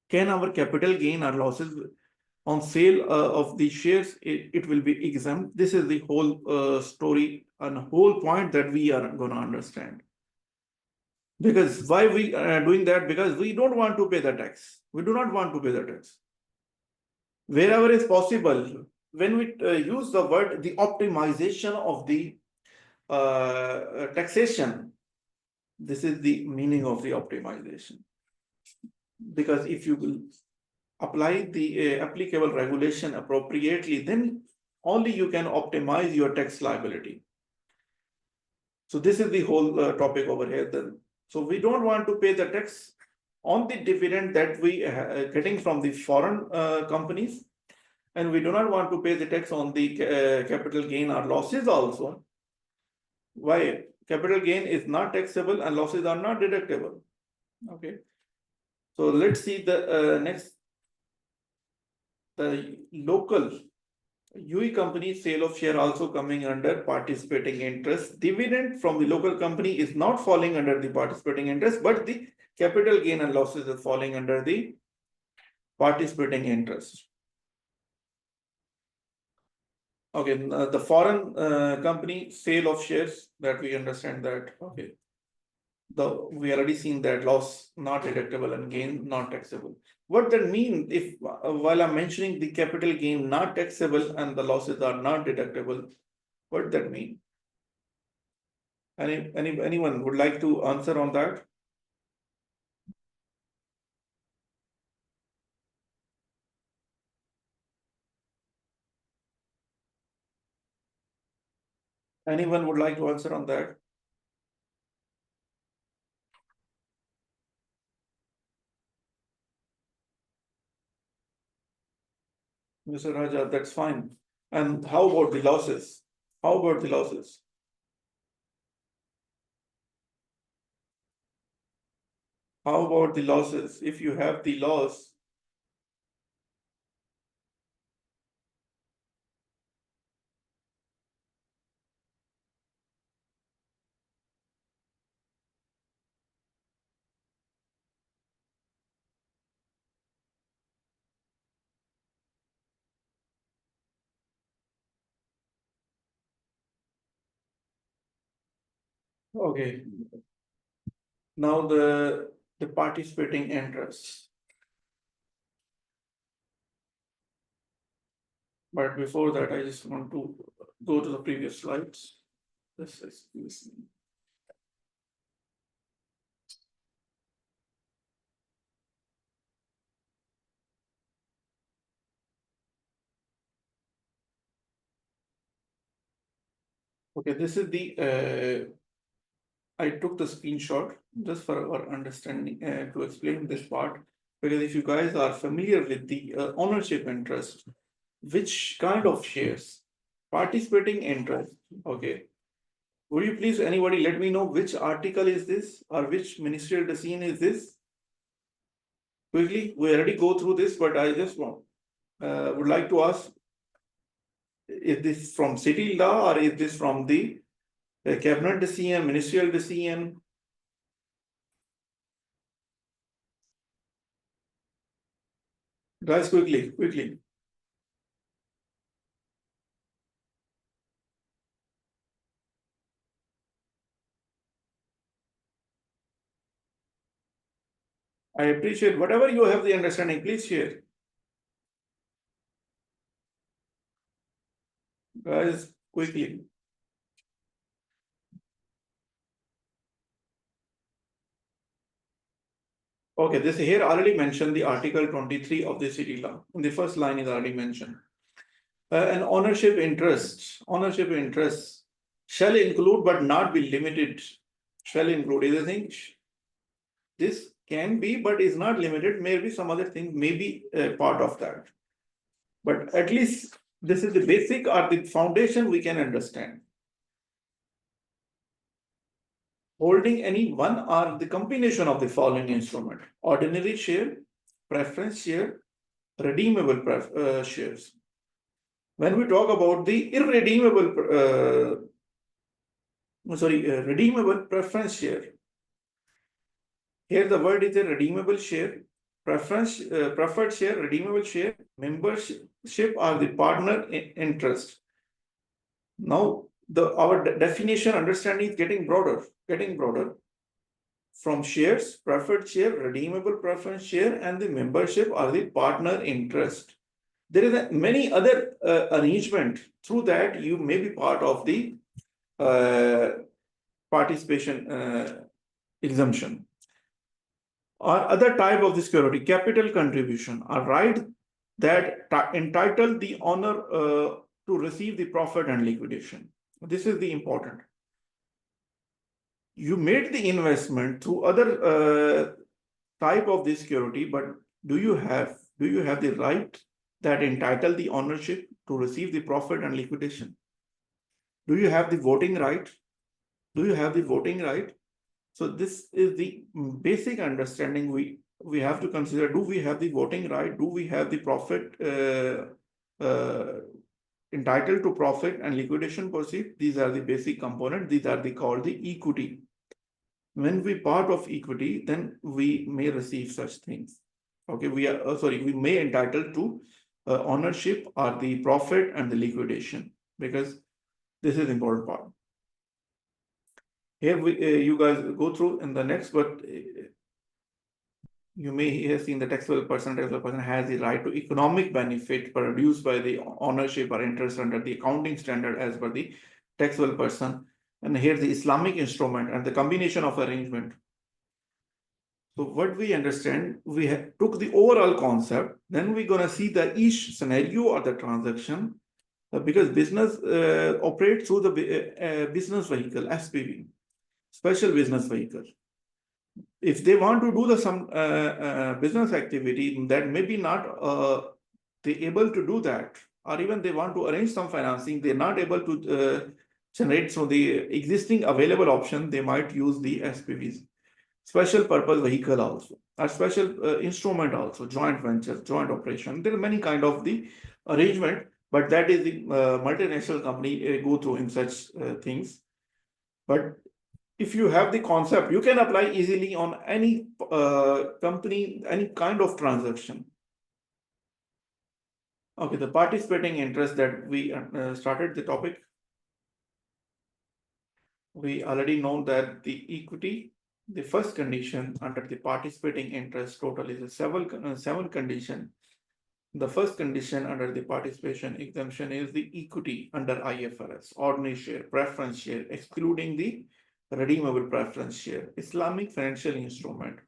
Can our capital gain or losses on sale of the shares, it will be exempt? This is the whole story and whole point that we are going to understand. Because why we are doing that? Because we don't want to pay the tax. We do not want to pay the tax. Wherever is possible, when we use the word, the optimization of the taxation, this is the meaning of the optimization. Because if you will apply the applicable regulation appropriately, then only you can optimize your tax liability. So this is the whole topic over here. Then, so we don't want to pay the tax on the dividend that we getting from the foreign companies, and we do not want to pay the tax on the capital gain or losses also. Why? Capital gain is not taxable and losses are not deductible. Okay. So let's see the next. The local UE company sale of share also coming under participating interest. Dividend from the local company is not falling under the participating interest, but the capital gain and losses is falling under the participating interest. Okay, the foreign company sale of shares, that we understand that. Okay, we already seen that loss not deductible and gain not taxable. What that mean if while I'm mentioning the capital gain not taxable and the losses are not deductible, what that mean? Anyone would like to answer on that? Anyone would like to answer on that? Mr. Raja, that's fine. And how about the losses? How about the losses? How about the losses? If you have the loss, okay. Now the participating interest. But before that, I just want to go to the previous slides. This is okay. This is the I took the screenshot just for our understanding to explain this part. Because if you guys are familiar with the ownership interest, which kind of shares? Participating interest. Okay. Would you please, anybody, let me know which article is this or which ministerial decision is this? Quickly, we already go through this, but I just would like to ask, is this from city law or is this from the cabinet decision, ministerial decision? Guys, quickly. I appreciate whatever you have the understanding, please share. Guys, quickly. Okay, this here already mentioned the Article 23 of the city law. In the first line is already mentioned. An ownership interest shall include but not be limited. Shall include is a thing. This can be, but is not limited. Maybe some other thing may be part of that. But at least this is the basic or the foundation we can understand. Holding any one or the combination of the following instrument: ordinary share, preference share, redeemable shares. When we talk about the redeemable preference share, here the word is a redeemable share, preferred share, redeemable share, membership or the partner interest. Now, our definition understanding is getting broader. From shares, preferred share, redeemable preference share, and the membership or the partner interest. There is many other arrangement through that you may be part of the participation exemption. Or other type of the security, capital contribution, a right that entitle the owner to receive the profit and liquidation. This is the important. You made the investment through other type of the security, but do you have the right that entitle the ownership to receive the profit and liquidation? Do you have the voting right? So this is the basic understanding we have to consider. Do we have the voting right? Do we have the profit entitled to profit and liquidation proceed? These are the basic components. These are called the equity. When we part of equity, then we may receive such things. Okay, we may entitled to ownership or the profit and the liquidation, because this is important part. Here you guys go through in the next, but you may have seen the taxable person has the right to economic benefit produced by the ownership or interest under the accounting standard as per the taxable person. And here the Islamic instrument and the combination of arrangement. So what we understand, we took the overall concept, then we're going to see the each scenario or the transaction, because business operates through the business vehicle, SPV, special business vehicle. If they want to do some business activity that maybe not they able to do that, or even they want to arrange some financing, they're not able to generate from the existing available option, they might use the SPVs. Special purpose vehicle also, a special instrument also, joint ventures, joint operation. There are many kind of the arrangement, but that is the multinational company go through in such things. But if you have the concept, you can apply easily on any company, any kind of transaction. Okay, the participating interest that we started the topic. We already know that the equity, the first condition under the participating interest total is a seven condition. The first condition under the participation exemption is the equity under IFRS, ordinary share, preference share, excluding the redeemable preference share, Islamic financial instrument.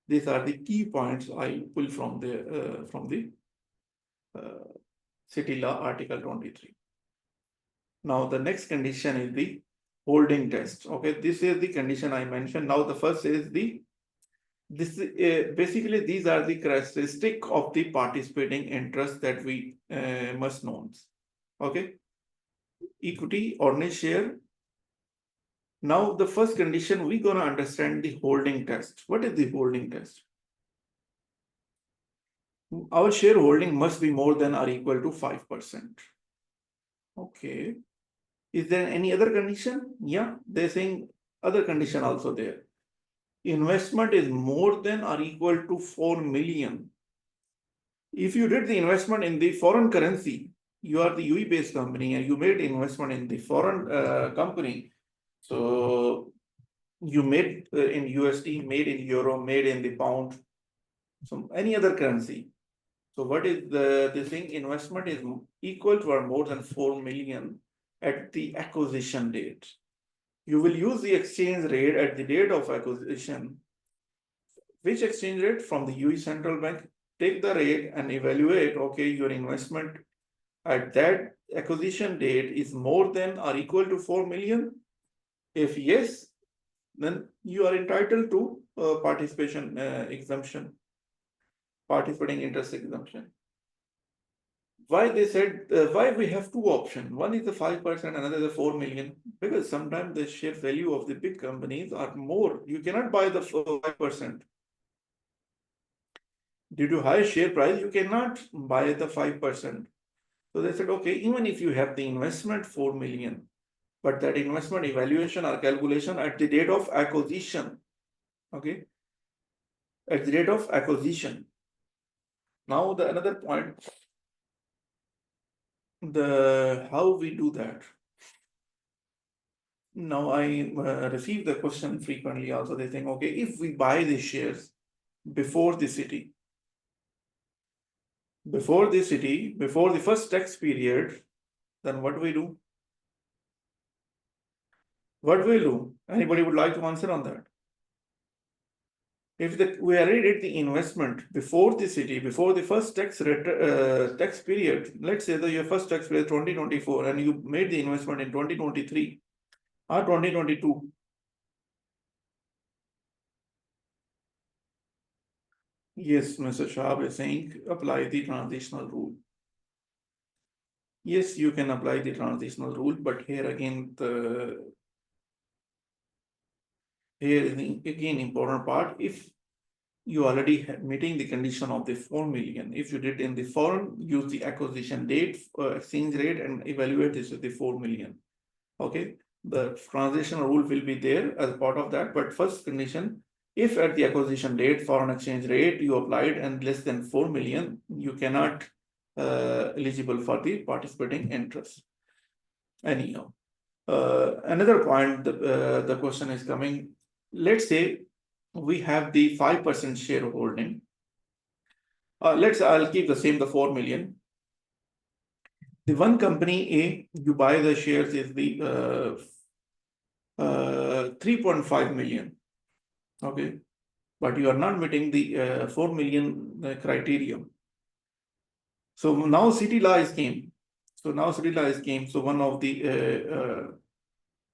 These are the key points I pull from the city law article 23. Now the next condition is the holding test. Okay, this is the condition I mentioned. Now the first is basically these are the characteristic of the participating interest that we must know. Okay, equity, ordinary share. Now the first condition, we're going to understand the holding test. What is the holding test? Our shareholding must be more than or equal to 5%. Okay. Is there any other condition? Yeah, they're saying other condition also there. Investment is more than or equal to 4 million. If you did the investment in the foreign currency, you are the UE based company and you made investment in the foreign company. So you made in USD, made in euro, made in the pound, so any other currency. So what is the thing? Investment is equal to or more than 4 million at the acquisition date. You will use the exchange rate at the date of acquisition. Which exchange rate? From the UE Central Bank. Take the rate and evaluate, okay, your investment at that acquisition date is more than or equal to 4 million. If yes, then you are entitled to participation exemption, participating interest exemption. Why they said, why we have two options? One is the 5%, another is the 4 million, because sometimes the share value of the big companies are more. You cannot buy the 5%. Due to high share price, you cannot buy the 5%. So they said, okay, even if you have the investment 4 million, but that investment evaluation or calculation at the date of acquisition, okay, at the date of acquisition. Now the another point, the how we do that. Now I receive the question frequently also. They think, okay, if we buy the shares before the city, before the first tax period, then what we do? What we'll do? Anybody would like to answer on that? If we already did the investment before the city, before the first tax period, let's say that your first tax period 2024, and you made the investment in 2023 or 2022. Yes, Mr. Shahab is saying apply the transitional rule. Yes, you can apply the transitional rule, but here again here is the again important part. If you already meeting the condition of the 4 million, if you did in the foreign, use the acquisition date, exchange rate, and evaluate this with the 4 million. Okay, the transitional rule will be there as part of that, but first condition, if at the acquisition date foreign exchange rate you applied and less than 4 million, you cannot eligible for the participating interest. Anyhow, another point, the question is coming. Let's say we have the 5% shareholding. I'll keep the same, the 4 million. The one company A, you buy the shares is the 3.5 million. Okay, but you are not meeting the 4 million criteria. So now city law is came. So one of the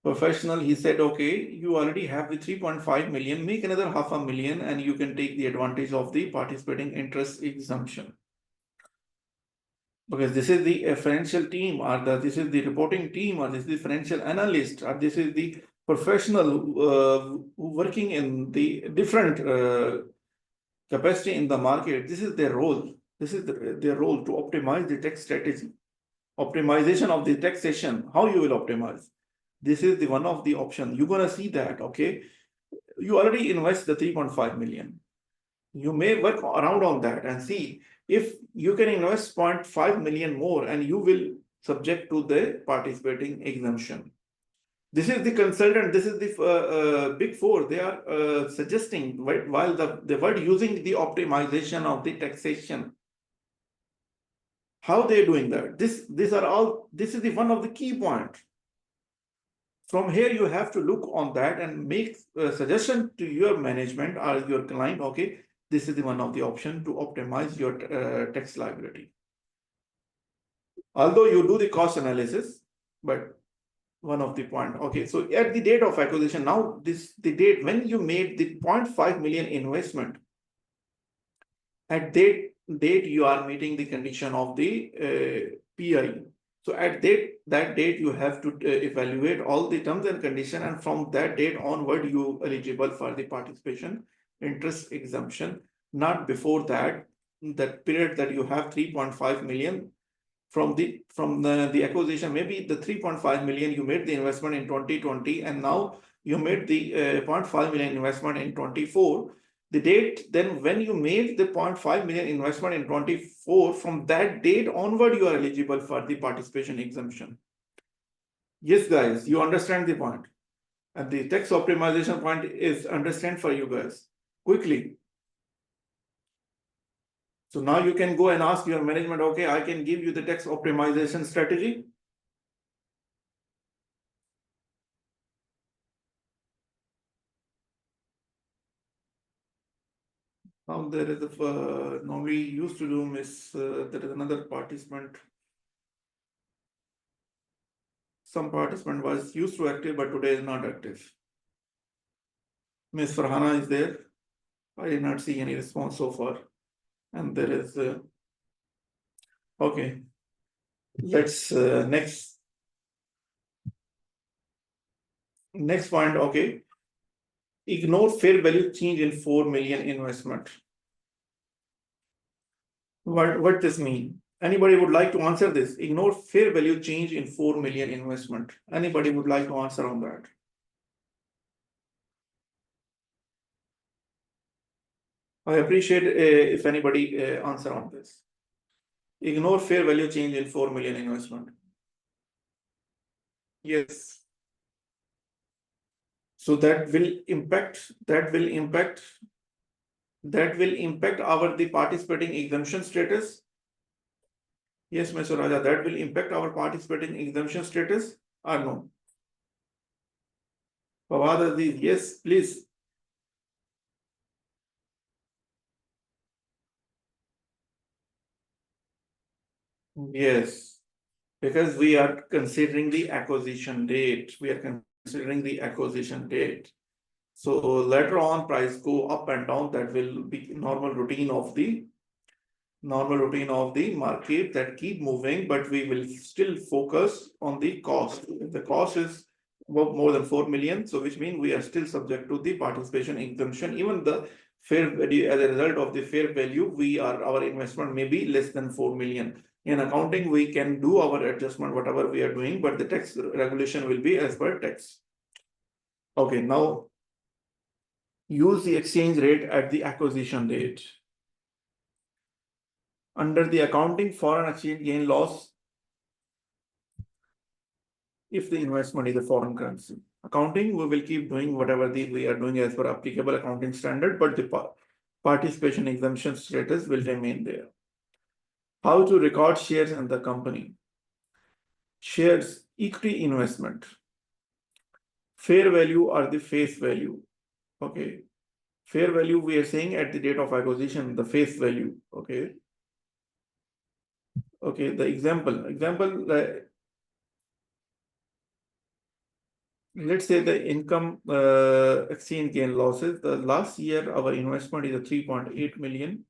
professional, he said, okay, you already have the 3.5 million, make another 500,000 and you can take the advantage of the participating interest exemption. Because this is the financial team, or this is the reporting team, or this is the financial analyst, or this is the professional working in the different capacity in the market. This is their role. This is their role to optimize the tax strategy, optimization of the taxation. How you will optimize? This is the one of the option. You're gonna see that. Okay, you already invest the 3.5 million. You may work around on that and see if you can invest 0.5 million more, and you will subject to the participating exemption. This is the consultant, this is the Big Four. They are suggesting, while the word using the optimization of the taxation. How they're doing that? This is the one of the key points. From here, you have to look on that and make a suggestion to your management or your client. Okay, this is the one of the option to optimize your tax liability. Although you do the cost analysis, but one of the point. Okay, so at the date of acquisition, now the date when you made the 0.5 million investment, at date you are meeting the condition of the PI. So at that date you have to evaluate all the terms and condition, and from that date onward you eligible for the participation interest exemption. Not before that. That period that you have 3.5 million from the acquisition, maybe the 3.5 million you made the investment in 2020, and now you made the 0.5 million investment in 24. The date, then when you made the 0.5 million investment in 24, from that date onward, you are eligible for the participation exemption. Yes, guys, you understand the point. And the tax optimization point is understand for you guys quickly. So now you can go and ask your management, okay, I can give you the tax optimization strategy. Now there is a, now we used to do there is another participant. Some participant was used to active, but today is not active. Miss Farhana is there. I did not see any response so far. And there is, okay. Let's, next point, okay. Ignore fair value change in 4 million investment. What this mean? Anybody would like to answer this? Ignore fair value change in 4 million investment. Anybody would like to answer on that? I appreciate if anybody answer on this. Ignore fair value change in 4 million investment. Yes. So that will impact our the participating exemption status. Yes, Mr. Raja, that will impact our participating exemption status or no? Fawad Aziz, yes, please. Yes, because we are considering the acquisition date. So later on, price go up and down. That will be normal routine of the market that keep moving, but we will still focus on the cost. If the cost is more than 4 million, so which means we are still subject to the participation exemption. Even the fair value, as a result of the fair value, our investment may be less than 4 million. In accounting, we can do our adjustment, whatever we are doing, but the tax regulation will be as per tax. Okay, now use the exchange rate at the acquisition date. Under the accounting, foreign exchange gain loss, if the investment is a foreign currency. Accounting, we will keep doing whatever we are doing as per applicable accounting standard, but the participation exemption status will remain there. How to record shares in the company? Shares, equity investment, fair value or the face value. Okay. Fair value, we are saying at the date of acquisition, the face value. Okay. Okay, the example, let's say the income exchange gain losses. The last year, our investment is a 3.8 million.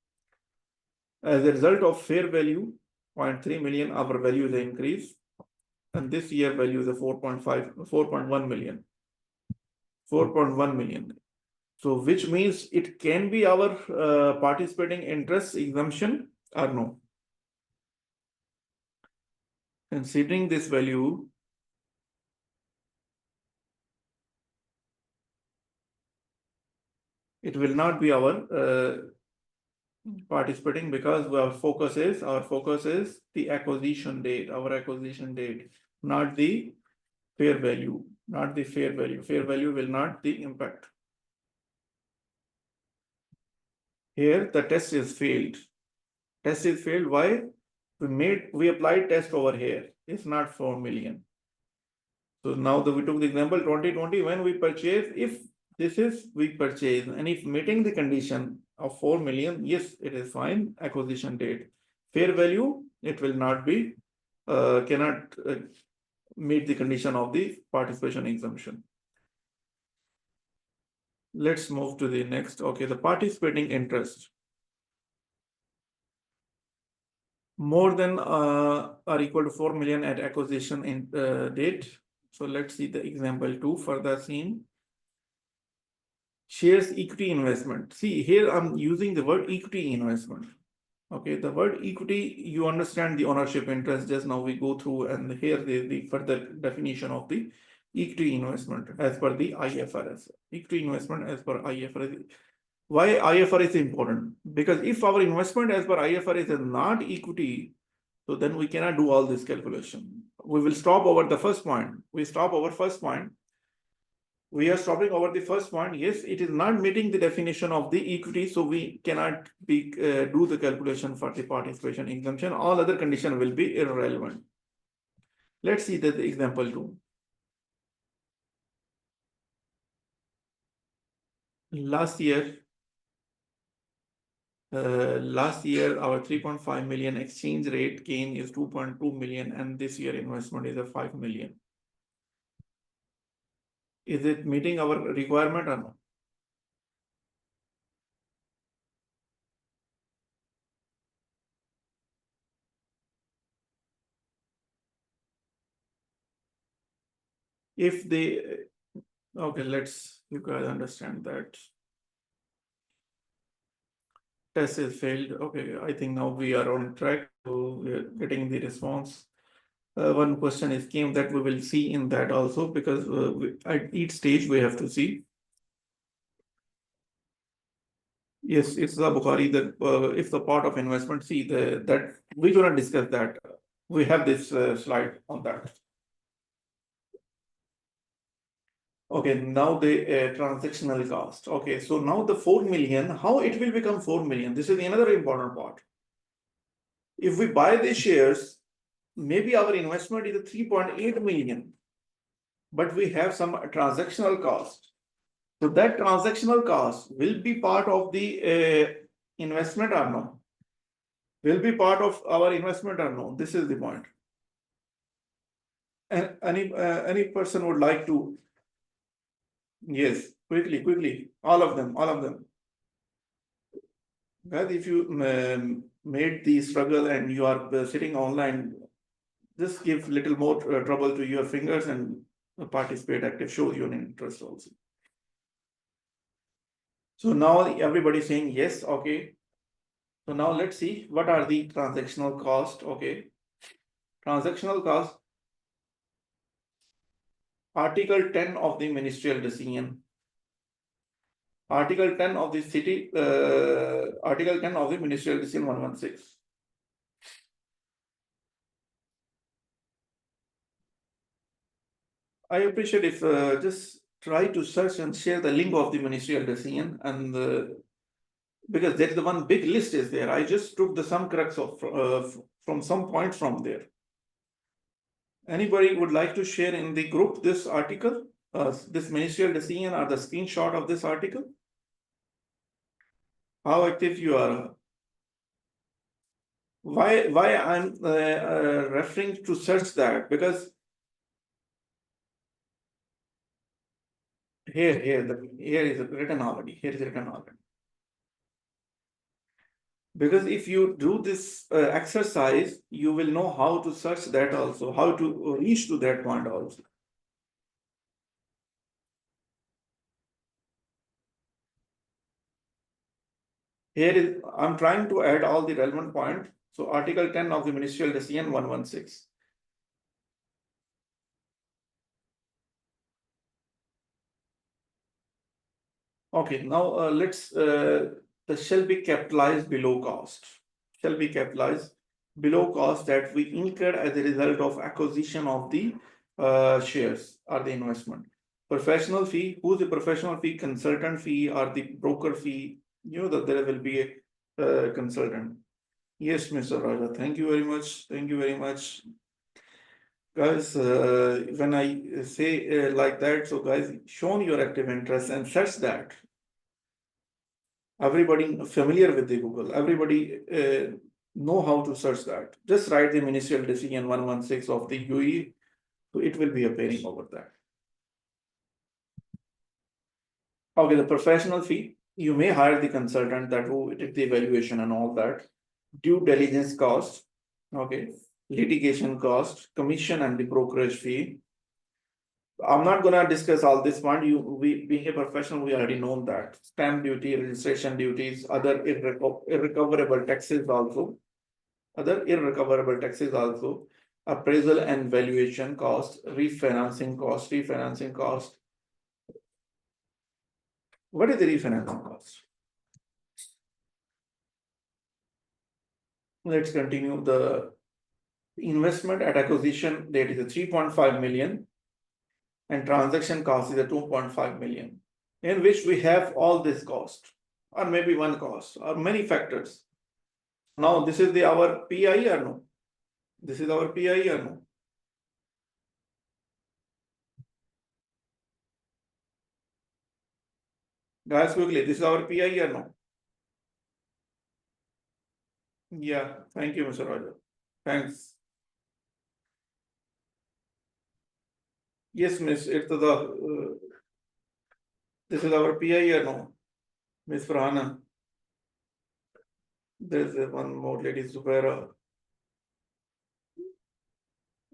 As a result of fair value, 0.3 million, our value is increased. And this year value is a 4.1 million. 4.1 million. So which means it can be our participating interest exemption or no. Considering this value, it will not be our participating, because our focus is the acquisition date, not the fair value, Fair value will not the impact. Here the test is failed. Why? We applied test over here. It's not 4 million. So now we took the example 2020 when we purchase. If this is we purchase, and if meeting the condition of 4 million, yes, it is fine. Acquisition date, fair value, it will not be cannot meet the condition of the participation exemption. Let's move to the next. Okay, the participating interest. More than or equal to 4 million at acquisition date. So let's see the example 2 further seen. Shares equity investment. See here I'm using the word equity investment. Okay, the word equity, you understand the ownership interest. Just now we go through, and here the further definition of the equity investment as per the IFRS. Equity investment as per IFRS. Why IFRS is important? Because if our investment as per IFRS is not equity, so then we cannot do all this calculation. We will stop over the first point. We stop over first point. We are stopping over the first point. Yes, it is not meeting the definition of the equity, so we cannot do the calculation for the participation exemption. All other conditions will be irrelevant. Let's see the example 2. Last year, our 3.5 million exchange rate gain is 2.2 million, and this year investment is a 5 million. Is it meeting our requirement or not? If they, okay, let's you guys understand that test is failed. Okay, I think now we are on track to we are getting the response. One question is came that we will see in that also, because at each stage we have to see. Yes, it's the Bukhari that if the part of investment, see that we're gonna discuss that. We have this slide on that. Okay, now the transactional cost. Okay, so now the 4 million, how it will become 4 million? This is another important part. If we buy the shares, maybe our investment is 3.8 million, but we have some transactional cost. So that transactional cost will be part of the investment or no? Will be part of our investment or no? This is the point. And any person would like to? Yes, quickly, all of them. Well, if you made the struggle and you are sitting online, just give little more trouble to your fingers and participate active, show your interest also. So now everybody saying yes, okay. So now let's see what are the transactional cost. Okay, transactional cost. Article 10 of the ministerial decision. Article 10 of the Article 10 of the ministerial decision 116. I appreciate if just try to search and share the link of the ministerial decision, and because there is the one big list is there. I just took the some crux of from some points from there. Anybody would like to share in the group this article, this ministerial decision, or the screenshot of this article? How active you are? Why I'm referring to search that? Because here is written already. Here is written already. Because if you do this exercise, you will know how to search that also, how to reach to that point also. Here is, I'm trying to add all the relevant point. So Article 10 of the Ministerial Decision 116. Okay, now let's, the shall be capitalized below cost. Shall be capitalized below cost that we incurred as a result of acquisition of the shares or the investment. Professional fee, who's the professional fee? Consultant fee or the broker fee? You know that there will be a consultant. Yes, Mr. Raja, thank you very much. Thank you very much. Guys, when I say like that, so guys, shown your active interest and search that. Everybody familiar with the Google, everybody know how to search that. Just write the ministerial decision 116 of the UAE, so it will be appearing over that. Okay, the professional fee, you may hire the consultant that who did the evaluation and all that. Due diligence cost, okay, litigation cost, commission and the brokerage fee. I'm not gonna discuss all this one. We being a professional, we already know that. Stamp duty, registration duties, other irrecoverable taxes also. Other irrecoverable taxes also. Appraisal and valuation cost, refinancing cost. What is the refinancing cost? Let's continue. The investment at acquisition date is a 3.5 million and transaction cost is a 2.5 million, in which we have all this cost, or maybe one cost, or many factors. Now, this is our PI or no? This is our PI or no? Guys, quickly, this is our PI or no? Yeah, thank you, Mr. Roger. Thanks. Yes, Miss, this is our PI or no? Miss Farhana. There's one more lady, Zubaira.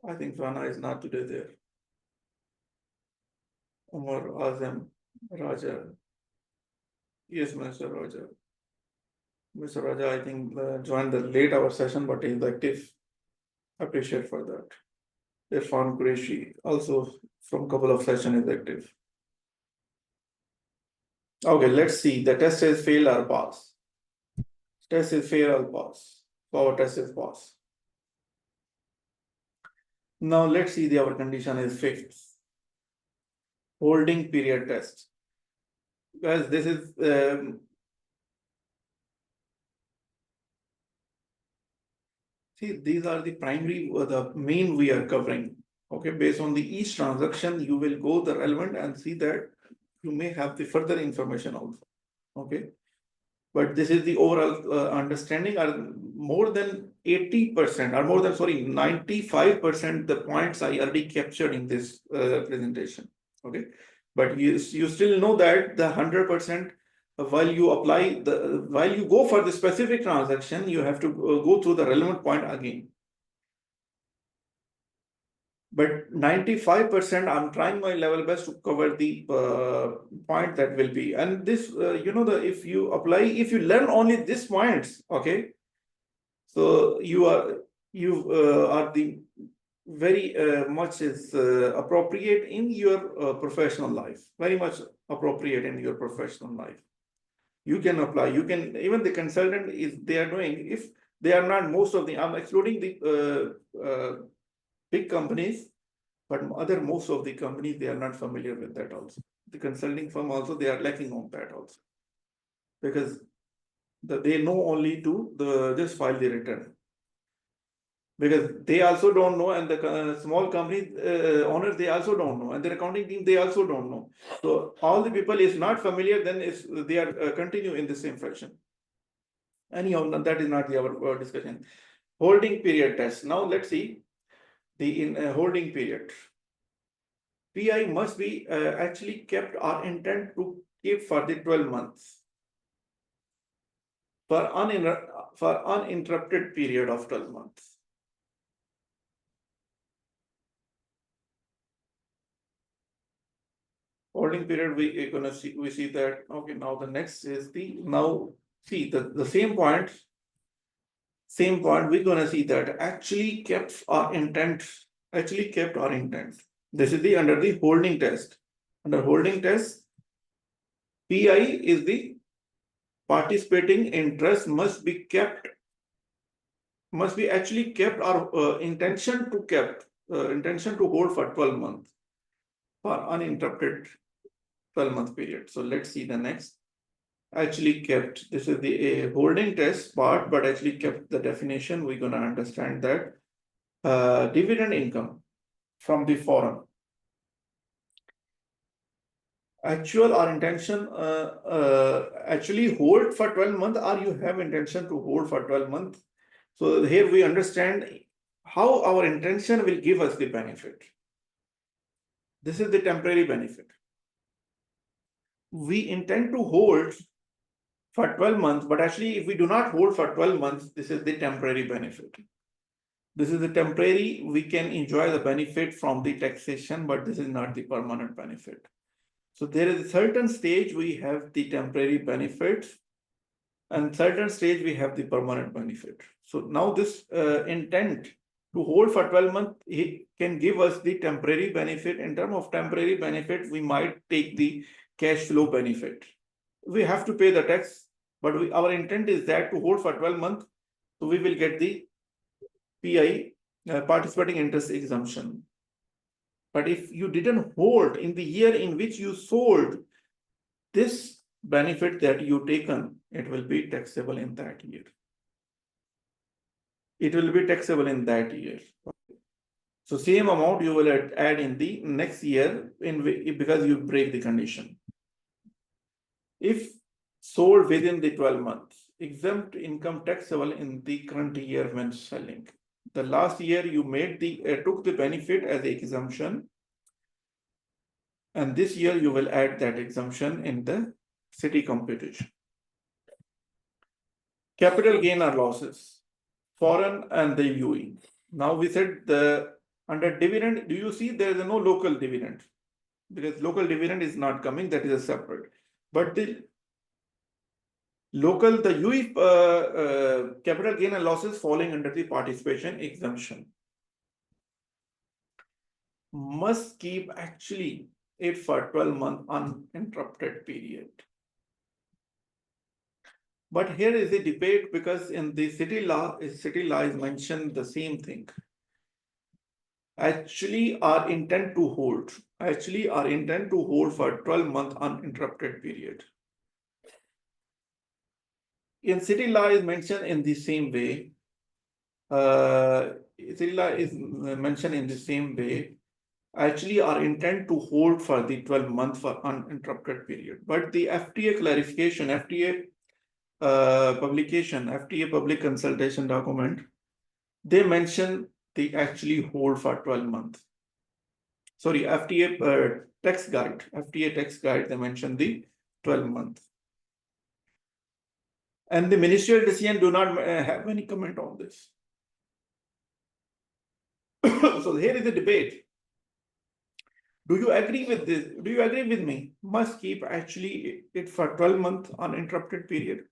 I think Farhana is not today there. Umar Azam, Raja. Yes, Mr. Raja. Mr. Raja, I think joined the late hour session, but he's active. Appreciate for that. Irfan Qureshi also from couple of session is active. Okay, let's see. The test is fail or pass. Test is fail or pass. Our test is pass. Now let's see our condition is fixed. Holding period test. Guys, this is see, these are the primary or the main we are covering. Okay, based on the each transaction, you will go the relevant and see that you may have the further information also. Okay, but this is the overall understanding. Are more than 80% or more than 95% the points I already captured in this presentation. Okay, but you still know that the 100%. While you go for the specific transaction, you have to go through the relevant point again. But 95%, I'm trying my level best to cover the point that will be. And this, if you learn only these points, okay, so you are the very much is appropriate in your professional life, very much appropriate in your professional life. You can apply, even the consultant is they are doing, if they are not most of the, I'm excluding the big companies, but most of the companies, they are not familiar with that also. The consulting firm also, they are lacking on that also. Because they know only to just file the return. Because they also don't know, and the small company owners, they also don't know, and the accounting team, they also don't know. So all the people is not familiar, then they are continue in the same fashion. Anyhow, that is not our discussion. Holding period test. Now let's see the holding period. PI must be actually kept or intent to keep for the 12 months for uninterrupted period of 12 months. Holding period, we see that. Okay, now the next is the same point. We're gonna see that actually kept our intent. This is under the holding test. Under holding test, PI is the participating interest must be actually kept or intention to hold for 12 months for uninterrupted 12-month period. So let's see the next. Actually kept. This is the holding test part, but actually kept the definition. We're gonna understand that dividend income from the foreign. Actual or intention actually hold for 12 months, or you have intention to hold for 12 months. So here we understand how our intention will give us the benefit. This is the temporary benefit. We intend to hold for 12 months, but actually if we do not hold for 12 months, this is the temporary benefit. This is the temporary, we can enjoy the benefit from the taxation, but this is not the permanent benefit. So there is a certain stage we have the temporary benefit, and certain stage we have the permanent benefit. So now this intent to hold for 12 months, it can give us the temporary benefit. In terms of temporary benefit, we might take the cash flow benefit. We have to pay the tax, but our intent is that to hold for 12 months, So we will get the PI, participating interest exemption. But if you didn't hold in the year in which you sold, this benefit that you taken, it will be taxable in that year. It will be taxable in that year. So same amount you will add in the next year because you break the condition. If sold within the 12 months, exempt income taxable in the current year when selling. The last year you made took the benefit as the exemption, and this year you will add that exemption in the city computation. Capital gain or losses, foreign and the UAE. Now we said under dividend, do you see there is no local dividend? Because local dividend is not coming, that is a separate. But the UAE capital gain and losses falling under the participation exemption must keep actually it for 12-month uninterrupted period. But here is a debate because in the city law is mentioned the same thing. Actually our intent to hold for 12-month uninterrupted period. In city law is mentioned in the same way. City law is mentioned in the same way. Actually our intent to hold for the 12-month for uninterrupted period. But the FTA clarification, FTA publication, FTA public consultation document, they mention they actually hold for 12 months. Sorry, FTA tax guide, they mention the 12 months. And the ministerial decision do not have any comment on this. So here is the debate. Do you agree with this? Do you agree with me? Must keep actually it for 12-month uninterrupted period.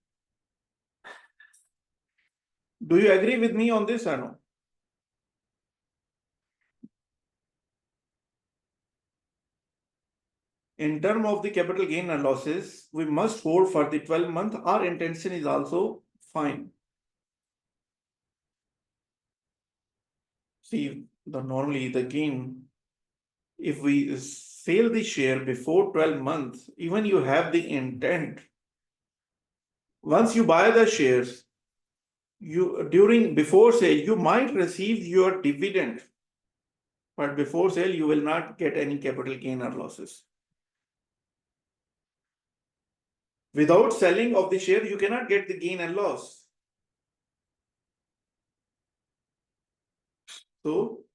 Do you agree with me on this or no? In terms of the capital gain and losses, we must hold for the 12-month. Our intention is also fine. See, normally the gain, if we sell the share before 12 months, even you have the intent. Once you buy the shares, before sale, you might receive your dividend, but before sale, you will not get any capital gain or losses. Without selling of the share, you cannot get the gain and loss. So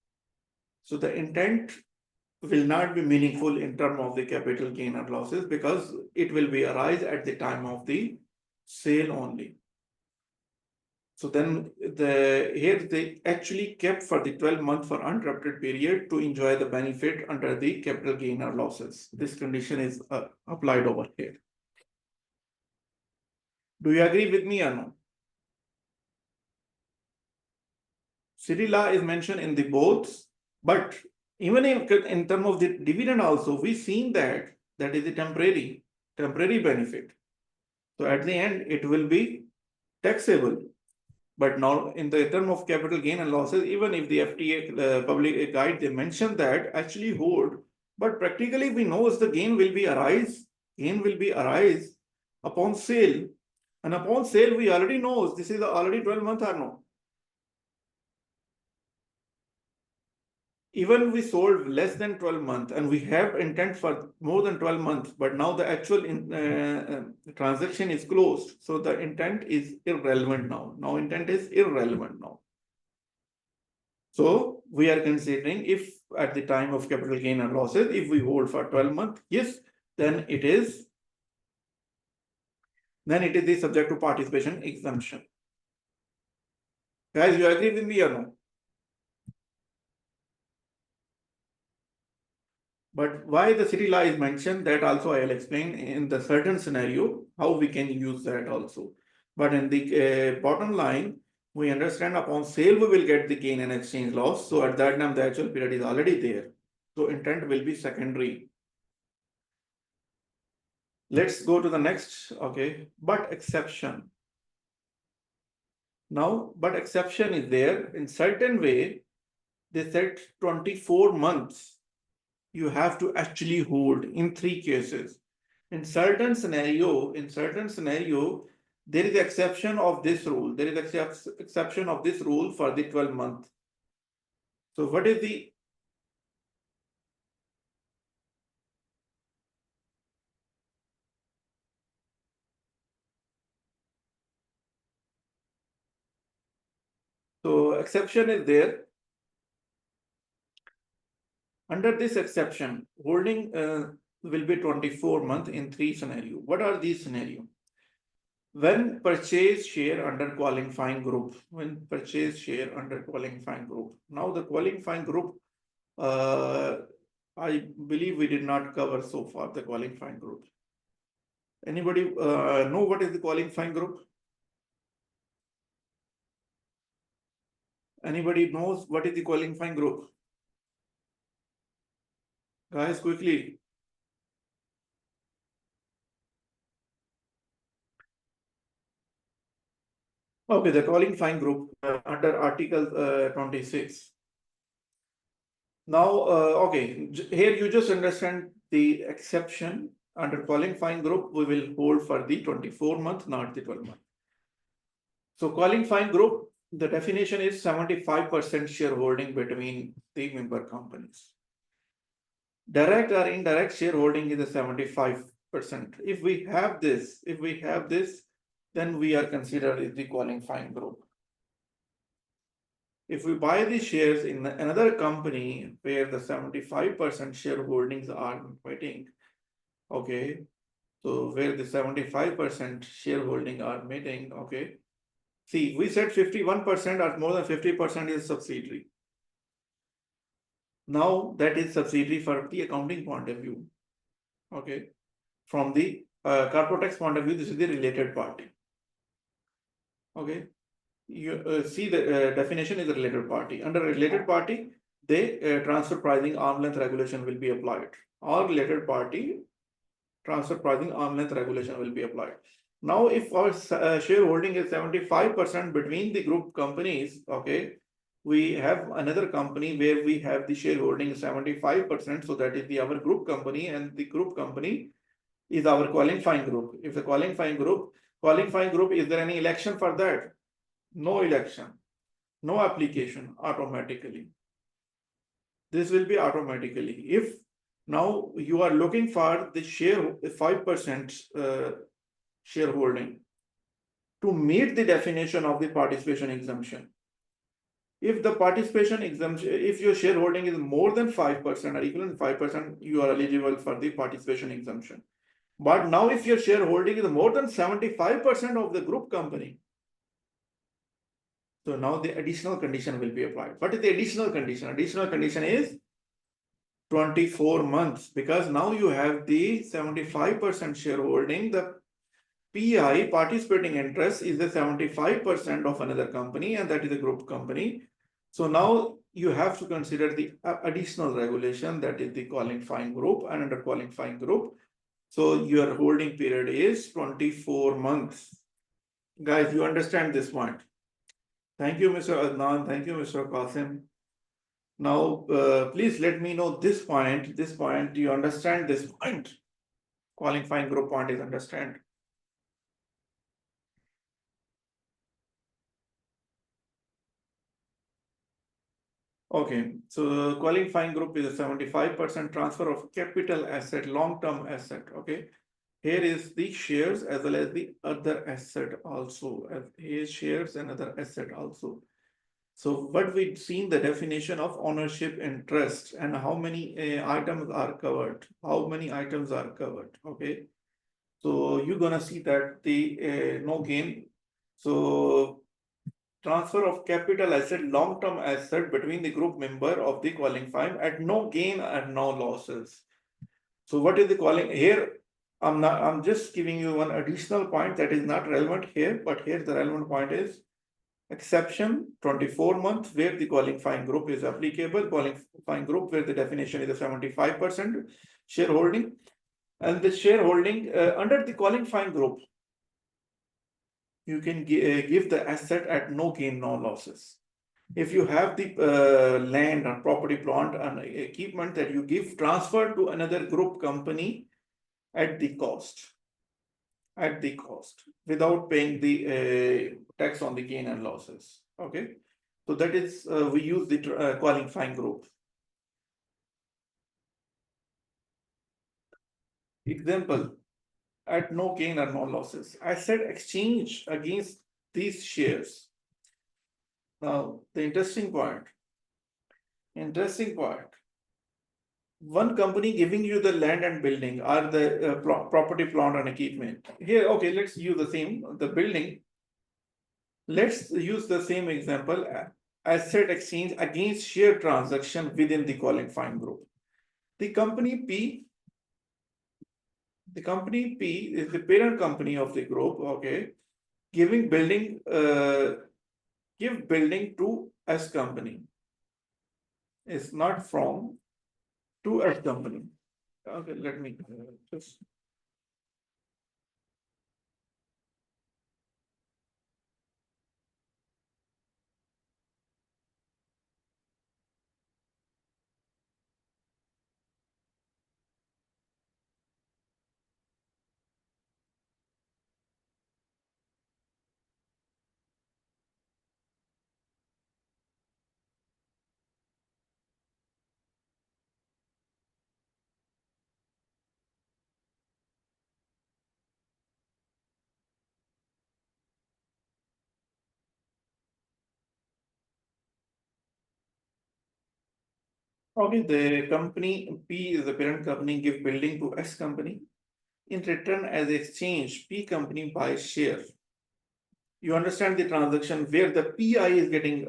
the intent will not be meaningful in terms of the capital gain or losses because it will be arise at the time of the sale only. So then here they actually kept for the 12-month for uninterrupted period to enjoy the benefit under the capital gain or losses. This condition is applied over here. Do you agree with me or no? City law is mentioned in the both, but even in terms of the dividend also, we've seen that is a temporary benefit. So at the end, it will be taxable. But now in the term of capital gain and losses, even if the FTA public guide, they mention that actually hold, but practically we know the gain will be arise upon sale. And upon sale, we already know this is already 12 months or no. Even we sold less than 12 months and we have intent for more than 12 months, but now the actual transaction is closed. So the intent is irrelevant now. Now intent is irrelevant now. So we are considering if at the time of capital gain and losses, if we hold for 12 months, yes, then it is the subject to participation exemption. Guys, you agree with me or no? But why the city law is mentioned, that also I will explain in the certain scenario, how we can use that also. But in the bottom line, we understand upon sale, we will get the gain and exchange loss. So at that time, the actual period is already there. So intent will be secondary. Let's go to the next, okay, but exception. Now, but exception is there in certain way. They said 24 months you have to actually hold in 3 cases. In certain scenario, there is exception of this rule. There is exception of this rule for the 12 month. So what is the exception is there. Under this exception, holding will be 24 months in 3 scenarios. What are these scenarios? When purchase share under qualifying group, Now the qualifying group, I believe we did not cover so far the qualifying group. Anybody know what is the qualifying group? Anybody knows what is the qualifying group? Guys, quickly. Okay, the qualifying group under Article 26. Now, okay, here you just understand the exception. Under qualifying group, we will hold for the 24 month, not the 12 month. So qualifying group, the definition is 75% shareholding between the member companies. Direct or indirect shareholding is a 75%. If we have this, then we are considered the qualifying group. If we buy the shares in another company where the 75% shareholdings are meeting, okay, so where the 75% shareholding are meeting, okay. See, we said 51% or more than 50% is subsidiary. Now that is subsidiary for the accounting point of view, okay. From the corporate tax point of view, this is the related party, okay. You see the definition is a related party. Under related party, the transfer pricing arm's length regulation will be applied. Or related party transfer pricing arm's length regulation will be applied. Now, if our shareholding is 75% between the group companies, okay, we have another company where we have the shareholding 75%. So that is our group company, and the group company is our qualifying group. If the qualifying group, is there any election for that? No election, no application automatically. This will be automatically. If now you are looking for the share 5% shareholding to meet the definition of the participation exemption. If the participation exemption, if your shareholding is more than 5% or equivalent to 5%, you are eligible for the participation exemption. But now if your shareholding is more than 75% of the group company, so now the additional condition will be applied. What is the additional condition? Additional condition is 24 months, because now you have the 75% shareholding. The PI, participating interest, is the 75% of another company, and that is a group company. So now you have to consider the additional regulation, that is the qualifying group, and under qualifying group, so your holding period is 24 months. Guys, you understand this point? Thank you, Mr. Adnan. Thank you, Mr. Qasim. Now, please let me know this point. Do you understand this point? Qualifying group point is understand. Okay, so qualifying group is a 75% transfer of capital asset, long-term asset. Okay, here is the shares as well as the other asset also. Here shares and other asset also. So what we've seen the definition of ownership interest and how many items are covered. Okay, so you're gonna see that the no gain. So transfer of capital asset, long-term asset between the group member of the qualifying at no gain and no losses. So what is the calling here? I'm just giving you one additional point that is not relevant here, but here the relevant point is exception 24 months where the qualifying group is applicable, qualifying group where the definition is a 75% shareholding, and the shareholding under the qualifying group, you can give the asset at no gain, no losses. If you have the land or property, plant and equipment that you give transfer to another group company at the cost, without paying the tax on the gain and losses. Okay, so that is we use the qualifying group. Example, at no gain or no losses, asset exchange against these shares. Now the interesting part, one company giving you the land and building or the property, plant and equipment. Here, okay, let's use the same, the building. Let's use the same example, asset exchange against share transaction within the qualifying group. The company P is the parent company of the group, okay, giving building, give building to S company. It's not from to S company. Okay, let me just. Okay, the company P is the parent company, give building to S company. In return, as exchange, P company buys share. You understand the transaction where the PI is getting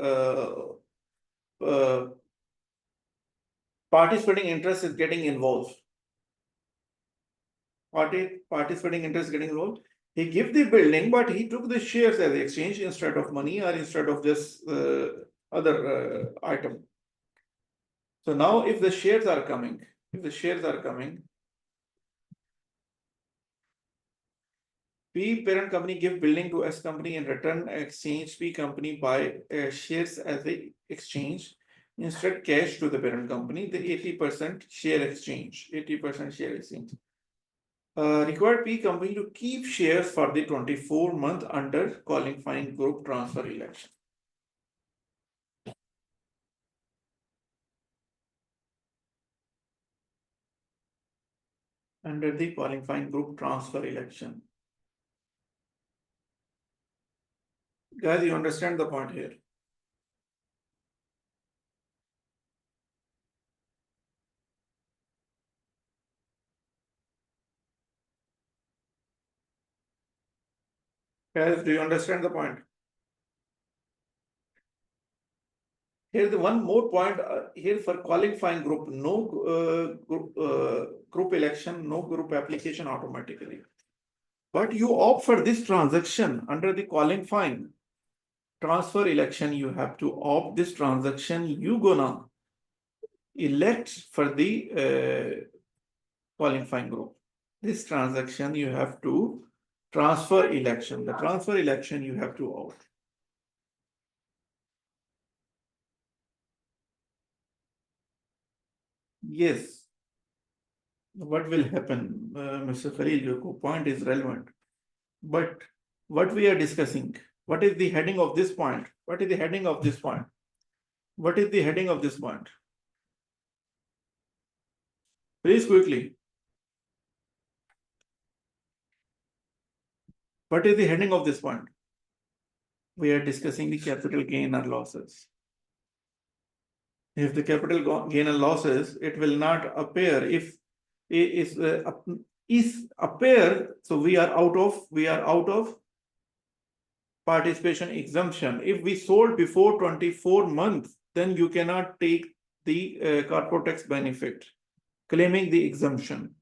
participating interest is getting involved. Participating interest getting involved. He gave the building, but he took the shares as exchange instead of money or instead of just other item. So now if the shares are coming, P parent company give building to S company in return exchange, P company buy shares as a exchange, instead cash to the parent company, the 80% share exchange, required P company to keep shares for the 24-month under qualifying group transfer election. Under the qualifying group transfer election. Guys, you understand the point here? Guys, do you understand the point? Here's the one more point here for qualifying group, no group election, no group application automatically. But you opt for this transaction under the qualifying transfer election, you have to opt this transaction, you gonna elect for the qualifying group. This transaction you have to transfer election. The transfer election you have to opt. Yes. What will happen, Mr. Khalil? Your point is relevant. But what we are discussing, what is the heading of this point? What is the heading of this point? What is the heading of this point? Please quickly. What is the heading of this point? We are discussing the capital gain or losses. If the capital gain and losses, it will not appear. If it is appear, so we are out of participation exemption. If we sold before 24 months, then you cannot take the corporate tax benefit, claiming the exemption.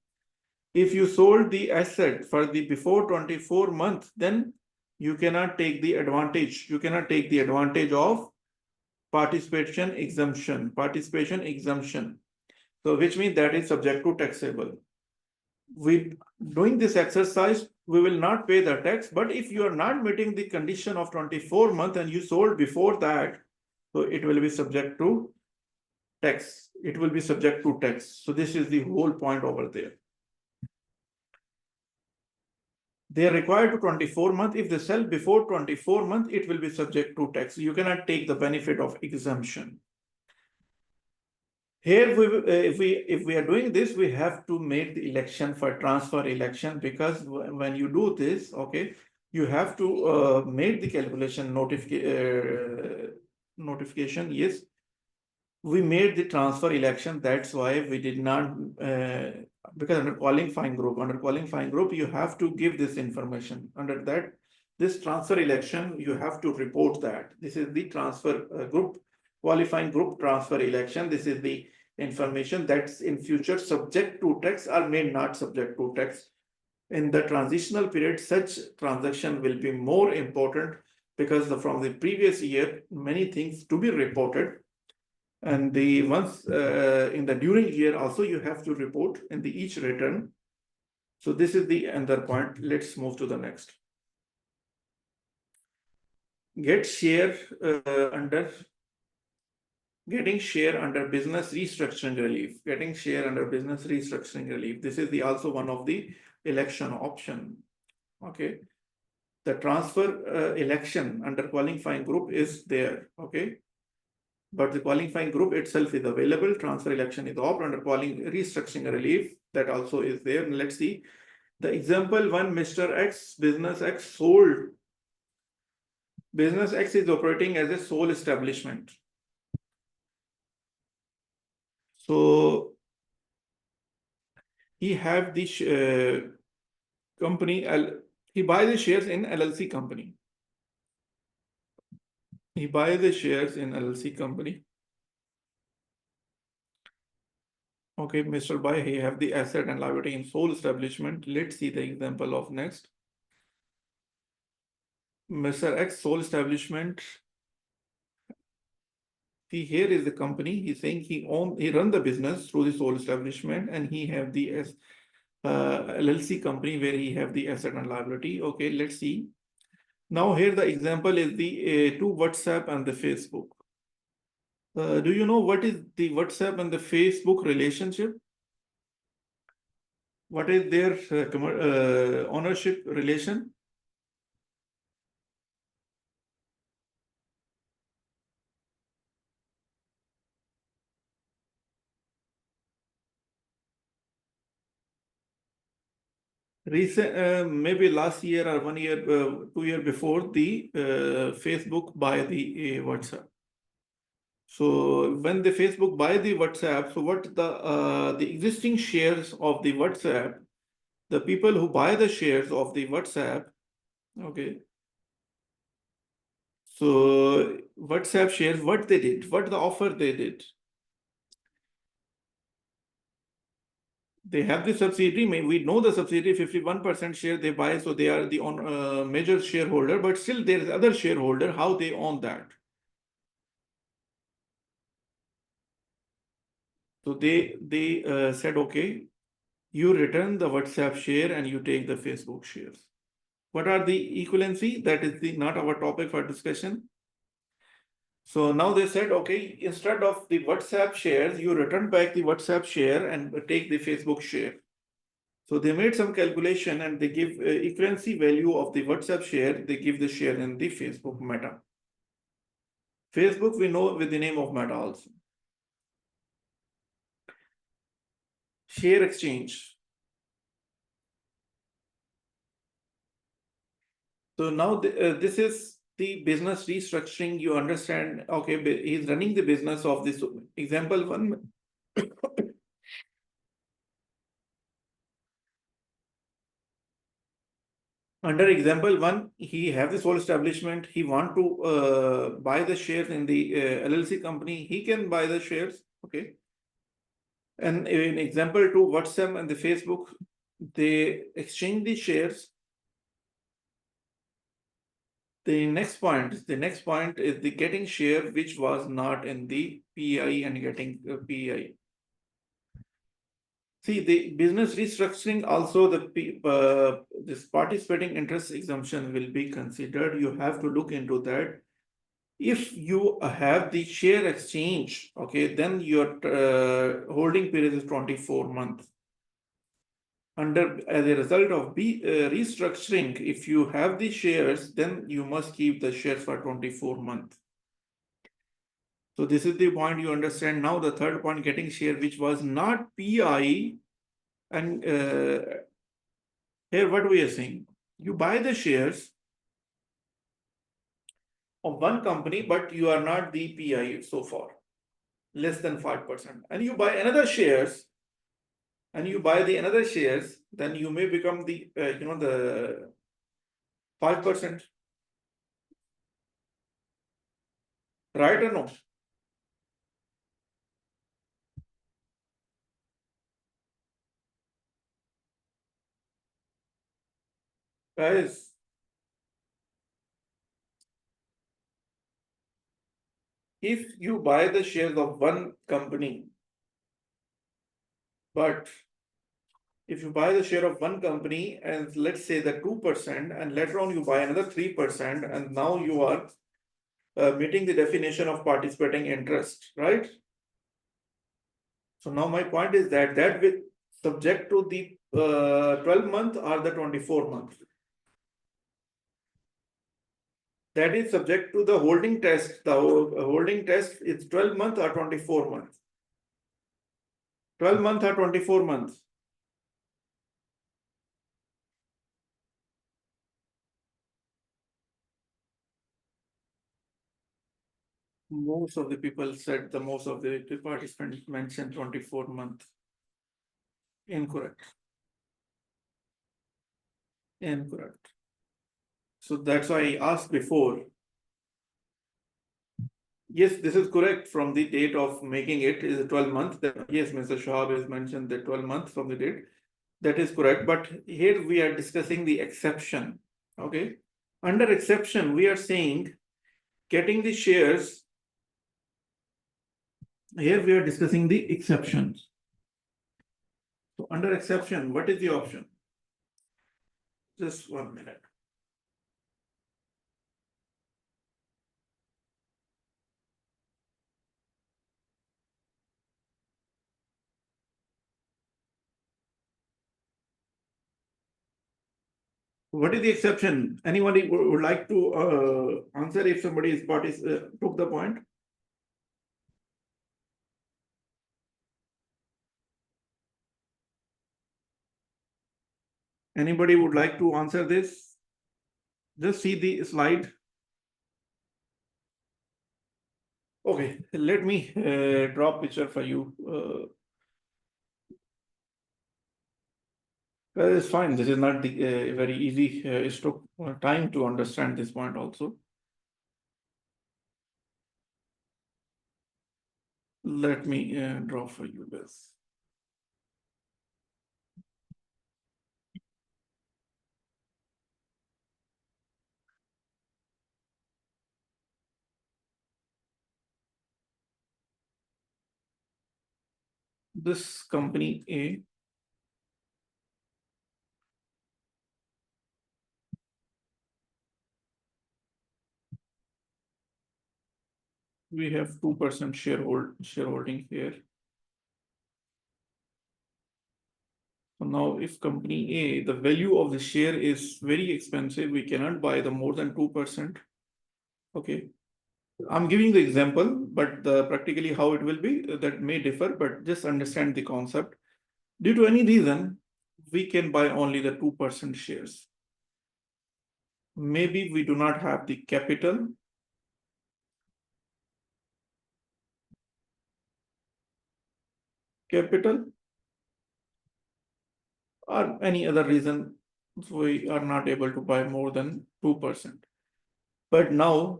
If you sold the asset for the before 24 months, then you cannot take the advantage. You cannot take the advantage of participation exemption. So which means that is subject to taxable. We doing this exercise we will not pay the tax. But if you are not meeting the condition of 24 months and you sold before that, so it will be subject to tax. It will be subject to tax. So this is the whole point over there. They are required to 24 months. If they sell before 24 months, it will be subject to tax. You cannot take the benefit of exemption. Here, if we are doing this, we have to make the election for transfer election, because when you do this, okay, you have to make the calculation notification. Yes, we made the transfer election. That's why we did not, because under qualifying group, you have to give this information. Under that, this transfer election, you have to report that. This is the transfer group, qualifying group transfer election. This is the information that's in future subject to tax or may not subject to tax. In the transitional period, such transaction will be more important, because from the previous year, many things to be reported. And the once in the during year also you have to report in the each return. So this is the another point. Let's move to the next. Get share under getting share under business restructuring relief. Getting share under business restructuring relief. This is the also one of the election option. Okay. The transfer election under qualifying group is there. Okay. But the qualifying group itself is available. Transfer election is off. Under restructuring relief, that also is there. And let's see the example one. Mr. X, business X sold. Business X is operating as a sole establishment. So he have the company. He buys the shares in LLC company. He buys the shares in LLC company. Okay, Mr. Bai, he have the asset and liability in sole establishment. Let's see the example of next. Mr. X sole establishment. See, here is the company. He's saying he run the business through the sole establishment, and he have the LLC company where he have the asset and liability. Okay, let's see. Now here the example is the to WhatsApp and the Facebook. Do you know what is the WhatsApp and the Facebook relationship? What is their ownership relation? Recent, maybe last year or 1 year, 2 years before, the Facebook buy the WhatsApp. So when the Facebook buy the WhatsApp, so what the existing shares of the WhatsApp, the people who buy the shares of the WhatsApp, okay. So WhatsApp shares, what they did, what the offer they did. They have the subsidiary. We know the subsidiary 51% share they buy, so they are the major shareholder. But still, there is other shareholder. How they own that? So they said, okay, you return the WhatsApp share and you take the Facebook shares. What are the equivalency? That is not our topic for discussion. So now they said, okay, instead of the WhatsApp shares, you return back the WhatsApp share and take the Facebook share. So they made some calculation and they give equivalency value of the WhatsApp share. They give the share in the Facebook Meta. Facebook we know with the name of Meta also. Share exchange. So now this is the business restructuring. You understand, okay, he's running the business of this example one. Under example one, he have this whole establishment. He want to buy the shares in the LLC company. He can buy the shares, okay. And in example two, WhatsApp and the Facebook, they exchange the shares. The next point is the getting share, which was not in the PI and getting PI. See, the business restructuring also this participating interest exemption will be considered. You have to look into that. If you have the share exchange, okay, then your holding period is 24 months. As a result of restructuring, if you have the shares, then you must keep the shares for 24 months. So this is the point you understand. Now the third point, getting share which was not PI, and here what we are saying, you buy the shares of one company, but you are not the PI so far, less than 5%, and you buy another shares, and you buy the another shares, then you may become the the 5%, right or no? Guys, if you buy the shares of one company, but if you buy the share of one company and let's say the 2%, and later on you buy another 3%, and now you are meeting the definition of participating interest, right? So now my point is that will subject to the 12-month or the 24-month. That is subject to the holding test. The holding test is 12-month or 24 months. 12-month or 24 months. Most of the people said most of the participants mentioned 24 months. Incorrect. Incorrect. So that's why I asked before. Yes, this is correct from the date of making it is 12 months. Yes, Mr. Shahab has mentioned the 12 months from the date. That is correct. But here we are discussing the exception. Okay. Under exception, we are saying getting the shares. Here we are discussing the exceptions. So under exception, what is the option? Just 1 minute. What is the exception? Anybody would like to answer if somebody is took the point? Anybody would like to answer this? Just see the slide. Okay, let me drop picture for you. It's fine. This is not the, very easy. It took time to understand this point also. Let me draw for you this. This company A. We have 2% shareholding here. So now if company A, the value of the share is very expensive, we cannot buy the more than 2%. Okay. I'm giving the example, but practically how it will be, that may differ, but just understand the concept. Due to any reason, we can buy only the 2% shares. Maybe we do not have the capital. Or any other reason, we are not able to buy more than 2%. But now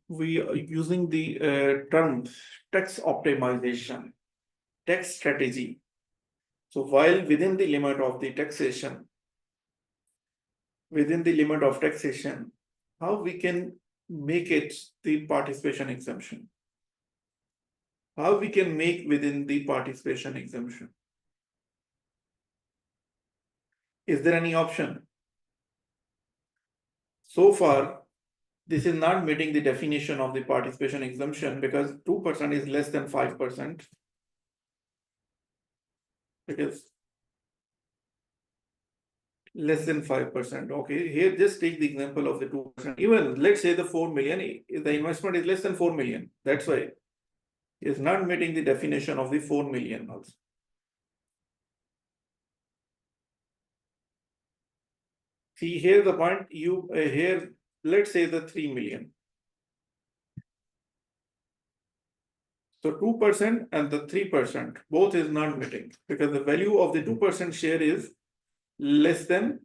we are using the term tax optimization, tax strategy. So while within the limit of the taxation, how we can make it the participation exemption? How we can make within the participation exemption? Is there any option? So far, this is not meeting the definition of the participation exemption because 2% is less than 5%. It is less than 5%. Okay, here just take the example of the 2%. Even let's say the 4 million, the investment is less than 4 million. That's why it's not meeting the definition of the 4 million also. See here the point you here, let's say the 3 million. So 2% and the 3%, both is not meeting because the value of the 2% share is less than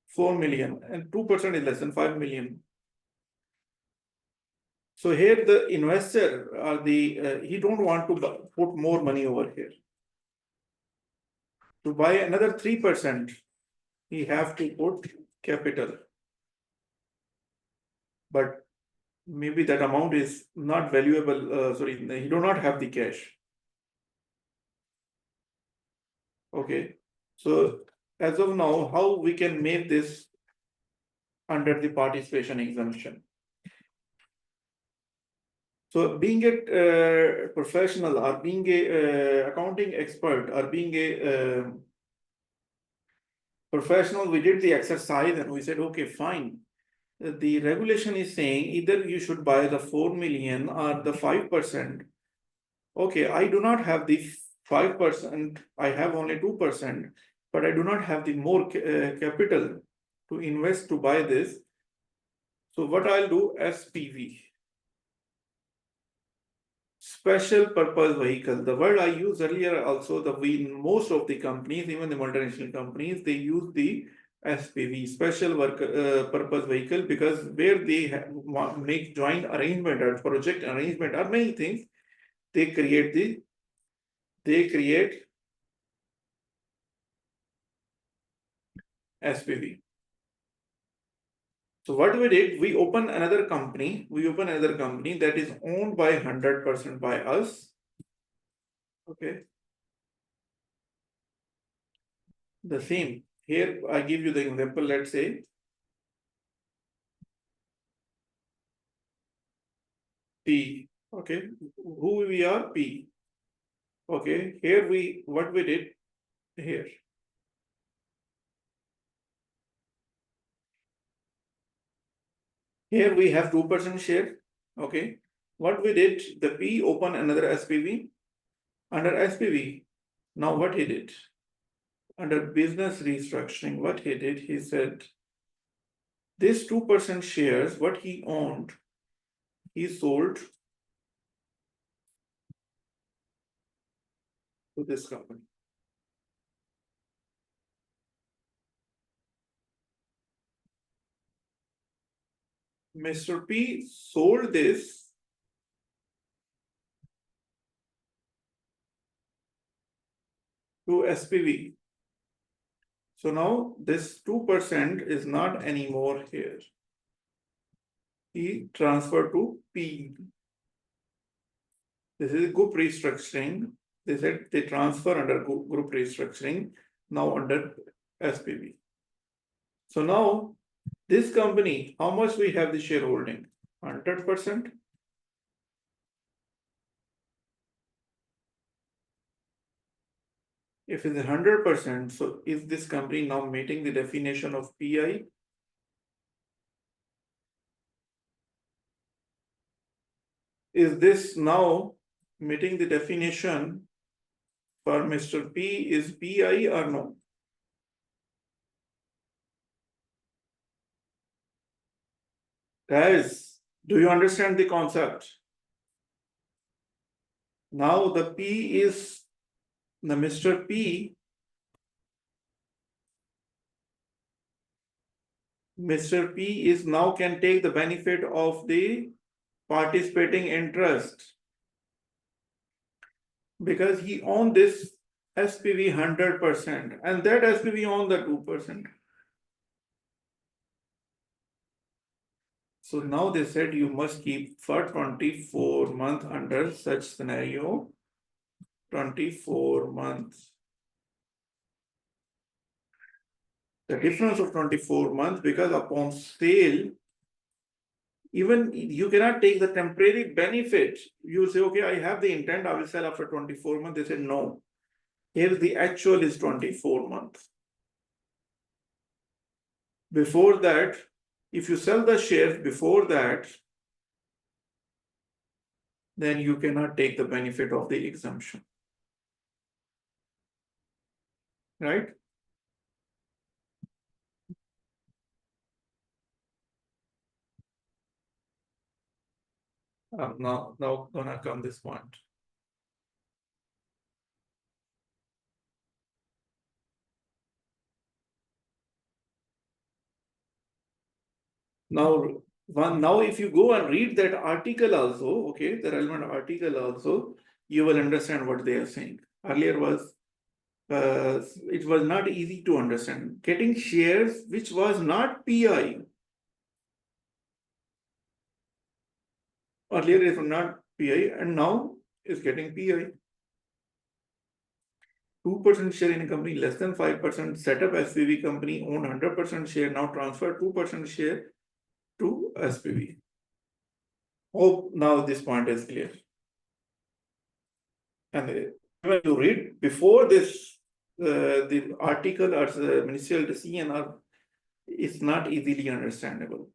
4 million and 2% is less than 5 million. So here the investor or he don't want to put more money over here. To buy another 3%, he have to put capital. But maybe that amount is not valuable. Sorry, he do not have the cash. Okay. So as of now, how we can make this under the participation exemption? So being a professional or being a accounting expert or being a professional, we did the exercise and we said, okay, fine. The regulation is saying either you should buy the 4 million or the 5%. Okay, I do not have the 5%, I have only 2%, but I do not have the more capital to invest to buy this. So what I'll do, SPV. Special purpose vehicle. The word I used earlier also, most of the companies, even the multinational companies, they use the SPV, special purpose vehicle, because where they make joint arrangement or project arrangement or many things, they create SPV. So what we did, we open another company that is owned by 100% by us. Okay. The same. Here I give you the example, let's say P. Okay, who we are? P. Okay, here what we did here. Here we have 2% share. Okay, what we did, the P open another SPV. Under SPV, now what he did? Under business restructuring, what he did, he said, this 2% shares, what he owned, he sold to this company. Mr. P sold this to SPV. So now this 2% is not anymore here. He transferred to P. This is group restructuring. They said they transfer under group restructuring, now under SPV. So now this company, how much we have the shareholding? 100%. If it's 100%, so is this company now meeting the definition of PI? Is this now meeting the definition for Mr. P is PI or no? Guys, do you understand the concept? Now the P is the Mr. P. Mr. P is now can take the benefit of the participating interest because he owned this SPV 100% and that SPV owned the 2%. So now they said you must keep for 24 months under such scenario, 24 months. The difference of 24 months, because upon sale, even you cannot take the temporary benefit. You say, okay, I have the intent, I will sell after 24 months. They say, no. Here the actual is 24 months. Before that, if you sell the shares before that, then you cannot take the benefit of the exemption. Right? Now gonna come this point. Now if you go and read that article also, okay, the relevant article also, you will understand what they are saying. Earlier was it was not easy to understand. Getting shares which was not PI. Earlier it was not PI and now is getting PI. 2% share in a company less than 5%, set up SPV company, own 100% share, now transfer 2% share to SPV. Hope now this point is clear. And when you read before this, the article or the ministerial decision is not easily understandable.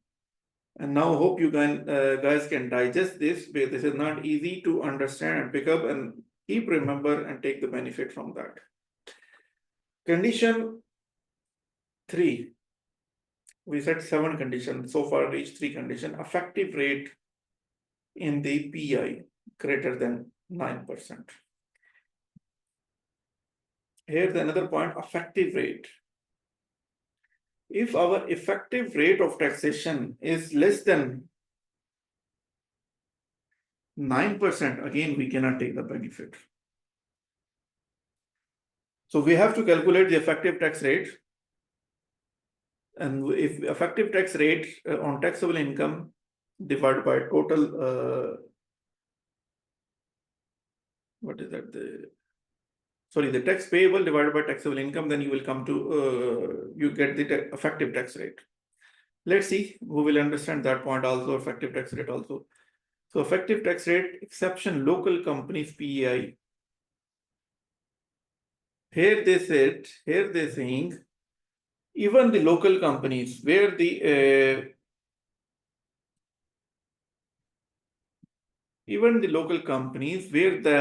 And now hope you guys can digest this, because this is not easy to understand and pick up and keep remember and take the benefit from that. Condition 3. We said 7 conditions, so far reached 3 conditions. Effective rate in the PI greater than 9%. Here's another point, effective rate. If our effective rate of taxation is less than 9%, again, we cannot take the benefit. So we have to calculate the effective tax rate. And if effective tax rate on taxable income divided by total, what is that? The tax payable divided by taxable income, then you will come to, you get the effective tax rate. Let's see, who will understand that point also, effective tax rate also. So effective tax rate, exception local companies PEI. Here they said, here they're saying, even the local companies where the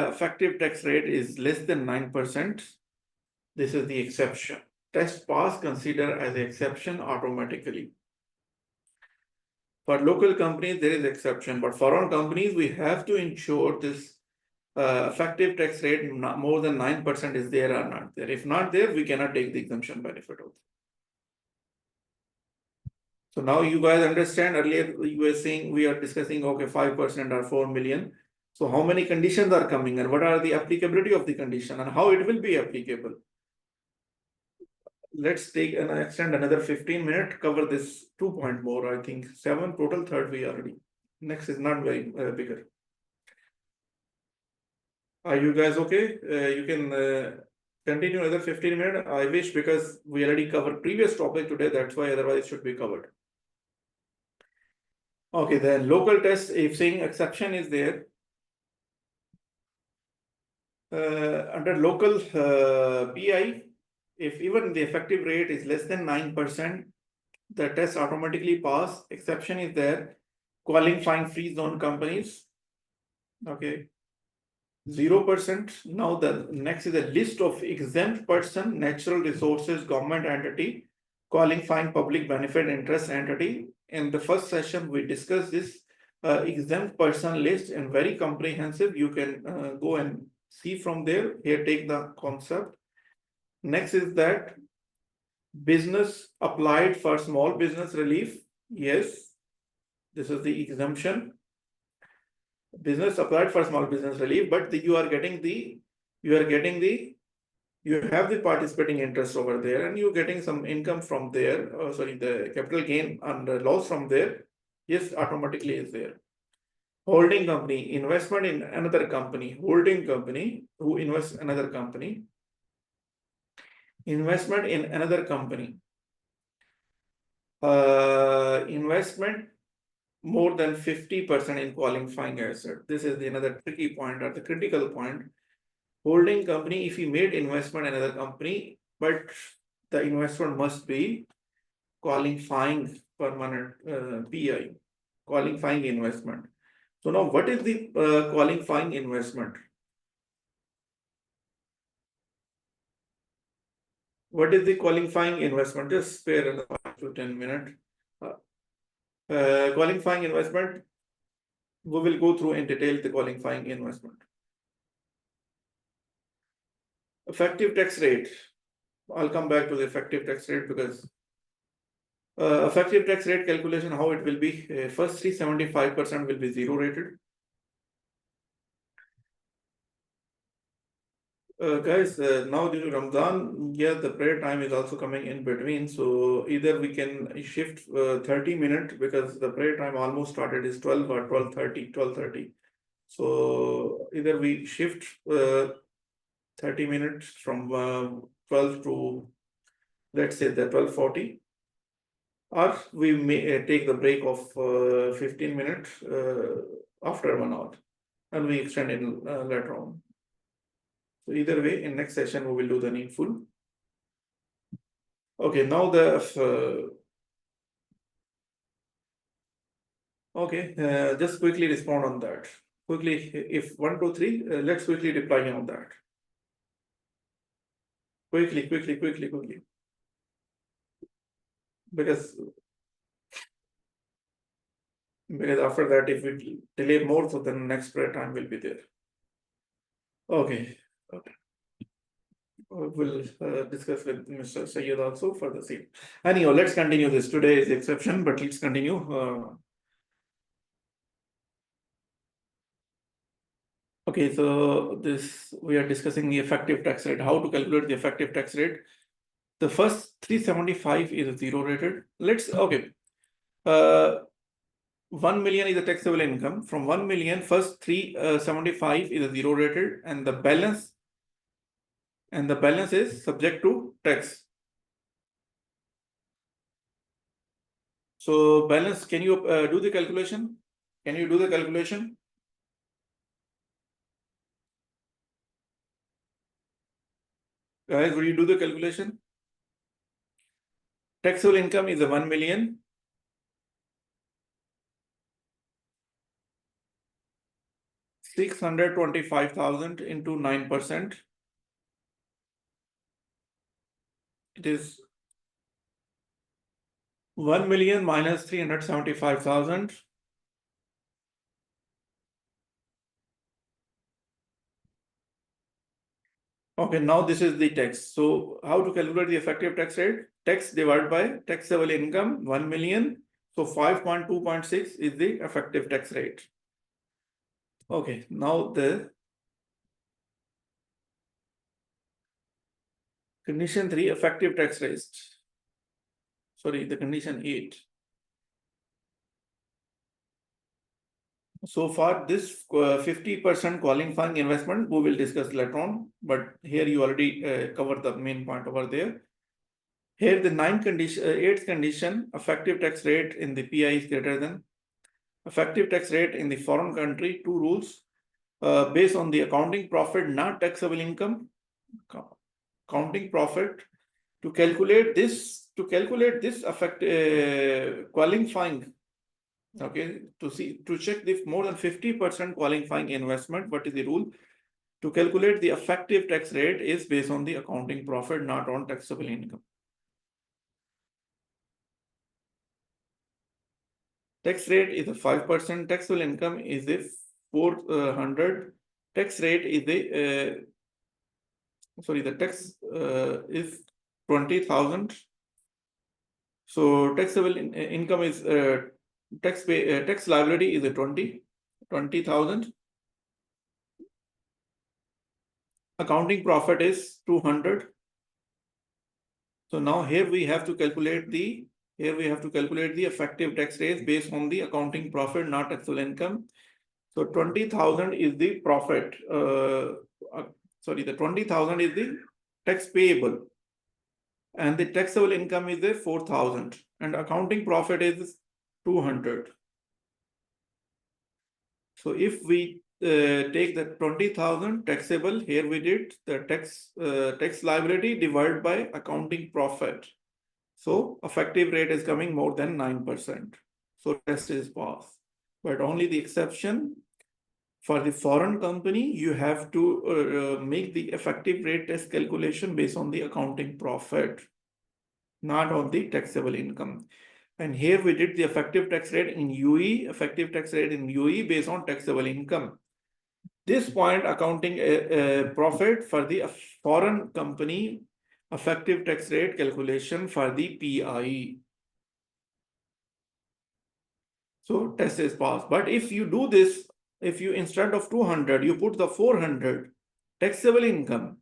effective tax rate is less than 9%, this is the exception. Test pass considered as an exception automatically. For local companies, there is exception, but foreign companies, we have to ensure this effective tax rate more than 9% is there or not there. If not there, we cannot take the exemption benefit also. So now you guys understand, earlier you were saying we are discussing, okay, 5% or 4 million. So how many conditions are coming and what are the applicability of the condition and how it will be applicable? Let's take and extend another 15 minutes, cover this 2 point more, I think 7 total, third we already. Next is not very bigger. Are you guys okay? You can continue another 15 minutes. I wish, because we already covered previous topic today, that's why, otherwise it should be covered. Okay, then local test, if saying exception is there, under local PI, if even the effective rate is less than 9%, the test automatically pass. Exception is there, qualifying free zone companies. Okay, 0%. Now the next is a list of exempt person, natural resources, government entity, qualifying public benefit interest entity. In the first session, we discussed this exempt person list and very comprehensive. You can go and see from there. Here, take the concept. Next is that business applied for small business relief. Yes, this is the exemption. Business applied for small business relief, but you have the participating interest over there, and you're getting some income from there. The capital gain and the loss from there. Yes, automatically is there. Holding company, investment in another company, holding company who invests in another company, investment in another company. investment more than 50% in qualifying asset. This is another tricky point or the critical point. Holding company, if he made investment in another company, but the investment must be qualifying permanent PI, qualifying investment. So now what is the qualifying investment? What is the qualifying investment? Just spare another 5 to 10 minutes. Qualifying investment, we will go through in detail the qualifying investment. Effective tax rate. I'll come back to the effective tax rate because effective tax rate calculation, how it will be. First 375% will be zero rated. Guys, now due to Ramadan, yeah, the prayer time is also coming in between. So either we can shift 30 minutes because the prayer time almost started is 12 or 12:30. So either we shift 30 minutes from 12 to, let's say, the 12:40, or we may take the break of 15 minutes after 1 hour, and we extend it later on. So either way, in next session, we will do the needful. Okay, now just quickly respond on that. Quickly, if 1, 2, 3, let's quickly reply on that. Quickly. Because after that, if we delay more, so then next prayer time will be there. Okay. We'll discuss with Mr. Sayyed also for the same. Anyhow, let's continue this. Today is the exception, but let's continue. Okay, so this we are discussing the effective tax rate, how to calculate the effective tax rate. The first 375 is zero rated. Okay. 1 million is the taxable income. From 1 million, first 375 is a zero rated, and the balance is subject to tax. So balance, can you do the calculation? Can you do the calculation? Guys, will you do the calculation? Taxable income is a 1 million. 625,000 into 9%. It is 1 million minus 375,000. Okay, now this is the tax. So how to calculate the effective tax rate? Tax divided by taxable income, 1 million. So 5.2.6 is the effective tax rate. Okay, now the condition 3, effective tax rate. Sorry, the condition 8. So far, this 50% qualifying investment, we will discuss later on, but here you already covered the main point over there. Here the 8th condition, effective tax rate in the PI is greater than effective tax rate in the foreign country. 2 rules based on the accounting profit, not taxable income. Counting profit to calculate this qualifying. Okay, to check if more than 50% qualifying investment, what is the rule? To calculate the effective tax rate is based on the accounting profit, not on taxable income. Tax rate is a 5%, taxable income is a 400, tax rate is the tax is 20,000. So taxable income is tax liability is a 20,000. Accounting profit is 200. So now here we have to calculate the effective tax rate based on the accounting profit, not taxable income. So 20,000 is the profit. The 20,000 is the tax payable, and the taxable income is the 4,000. and accounting profit is 200. So if we take the 20,000 taxable, here we did the tax liability divided by accounting profit. So effective rate is coming more than 9%. So test is passed. But only the exception for the foreign company, you have to make the effective rate test calculation based on the accounting profit, not on the taxable income. And here we did the effective tax rate in UAE, effective tax rate in UAE based on taxable income. This point accounting profit for the foreign company, effective tax rate calculation for the PIE. So test is passed. But if you do this, if you instead of 200, you put the 400 taxable income,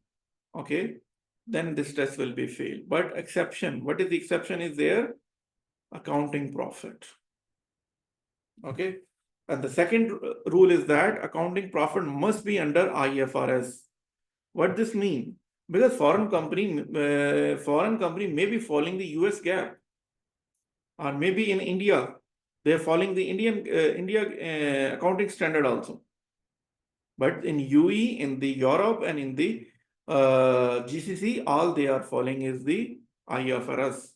okay, then this test will be failed. But exception, what is the exception is there? Accounting profit. Okay. And the second rule is that accounting profit must be under IFRS. What this mean? Because foreign company may be following the US GAAP, or maybe in India they're following the India accounting standard also. But in UE, in the Europe, and in the GCC, all they are following is the IFRS.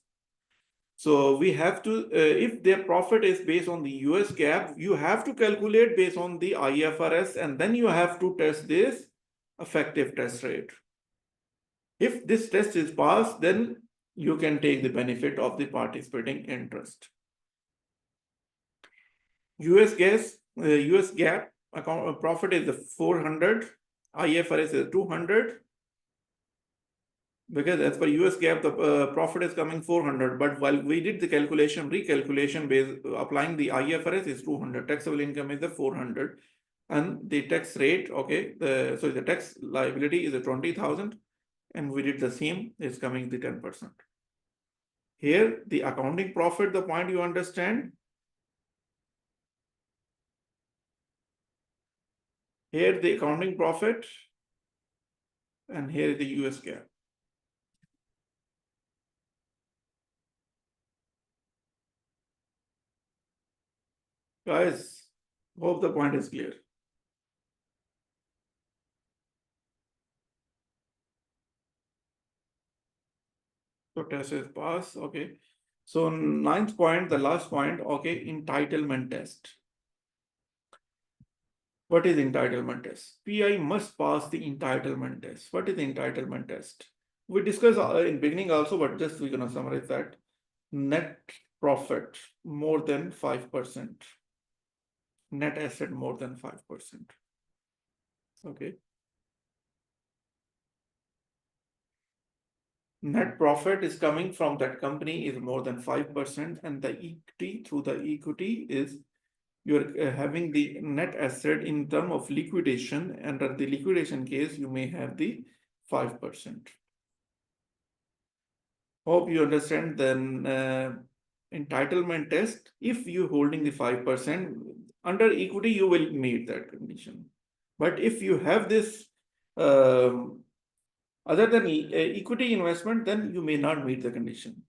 So we have to, if their profit is based on the US GAAP, you have to calculate based on the IFRS, and then you have to test this effective tax rate. If this test is passed, then you can take the benefit of the participating interest. US GAAP account profit is the 400, IFRS is 200. Because as per US GAAP, the profit is coming 400, but while we did the recalculation based applying the IFRS is 200, taxable income is the 400, and the tax rate, okay, so the tax liability is a 20,000, and we did the same, is coming the 10%. Here, the accounting profit, the point you understand. Here, the accounting profit, and here is the US GAAP. Guys, hope the point is clear. So test is pass, okay. So ninth point, the last point, okay, entitlement test. What is entitlement test? PI must pass the entitlement test. What is the entitlement test? We discussed in beginning also, but just we're gonna summarize that. Net profit more than 5%. Net asset more than 5%. Okay. Net profit is coming from that company is more than 5%, and the equity through the equity is you're having the net asset in terms of liquidation. Under the liquidation case, you may have the 5%. Hope you understand. Then entitlement test, if you holding the 5%, under equity, you will meet that condition. But if you have this other than equity investment, then you may not meet the condition.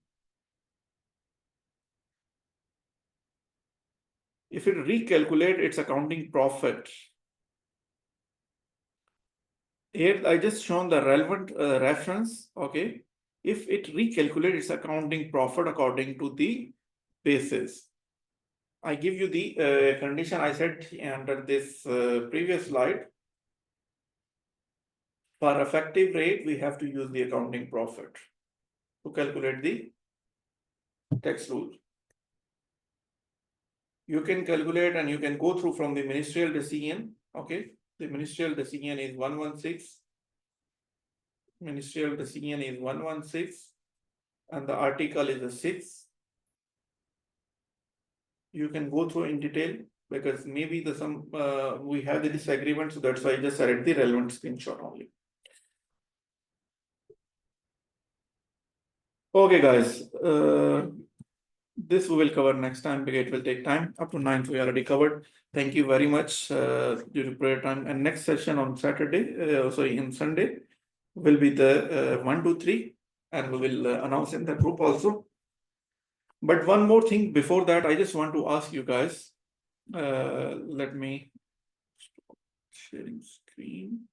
If it recalculate its accounting profit, here I just shown the relevant reference, okay. If it recalculates its accounting profit according to the basis, I give you the condition I said under this previous slide. For effective rate, we have to use the accounting profit to calculate the tax rule. You can calculate and you can go through from the ministerial decision, okay. The ministerial decision is 116. Ministerial decision is 116, and the article is a 6. You can go through in detail because maybe we have the disagreement, so that's why I just added the relevant screenshot only. Okay, guys. This we will cover next time because it will take time. Up to 9th we already covered. Thank you very much due to prayer time. And next session on Saturday, in Sunday, will be the 1, 2, 3, and we will announce in the group also. But one more thing before that, I just want to ask you guys. Let me stop sharing screen.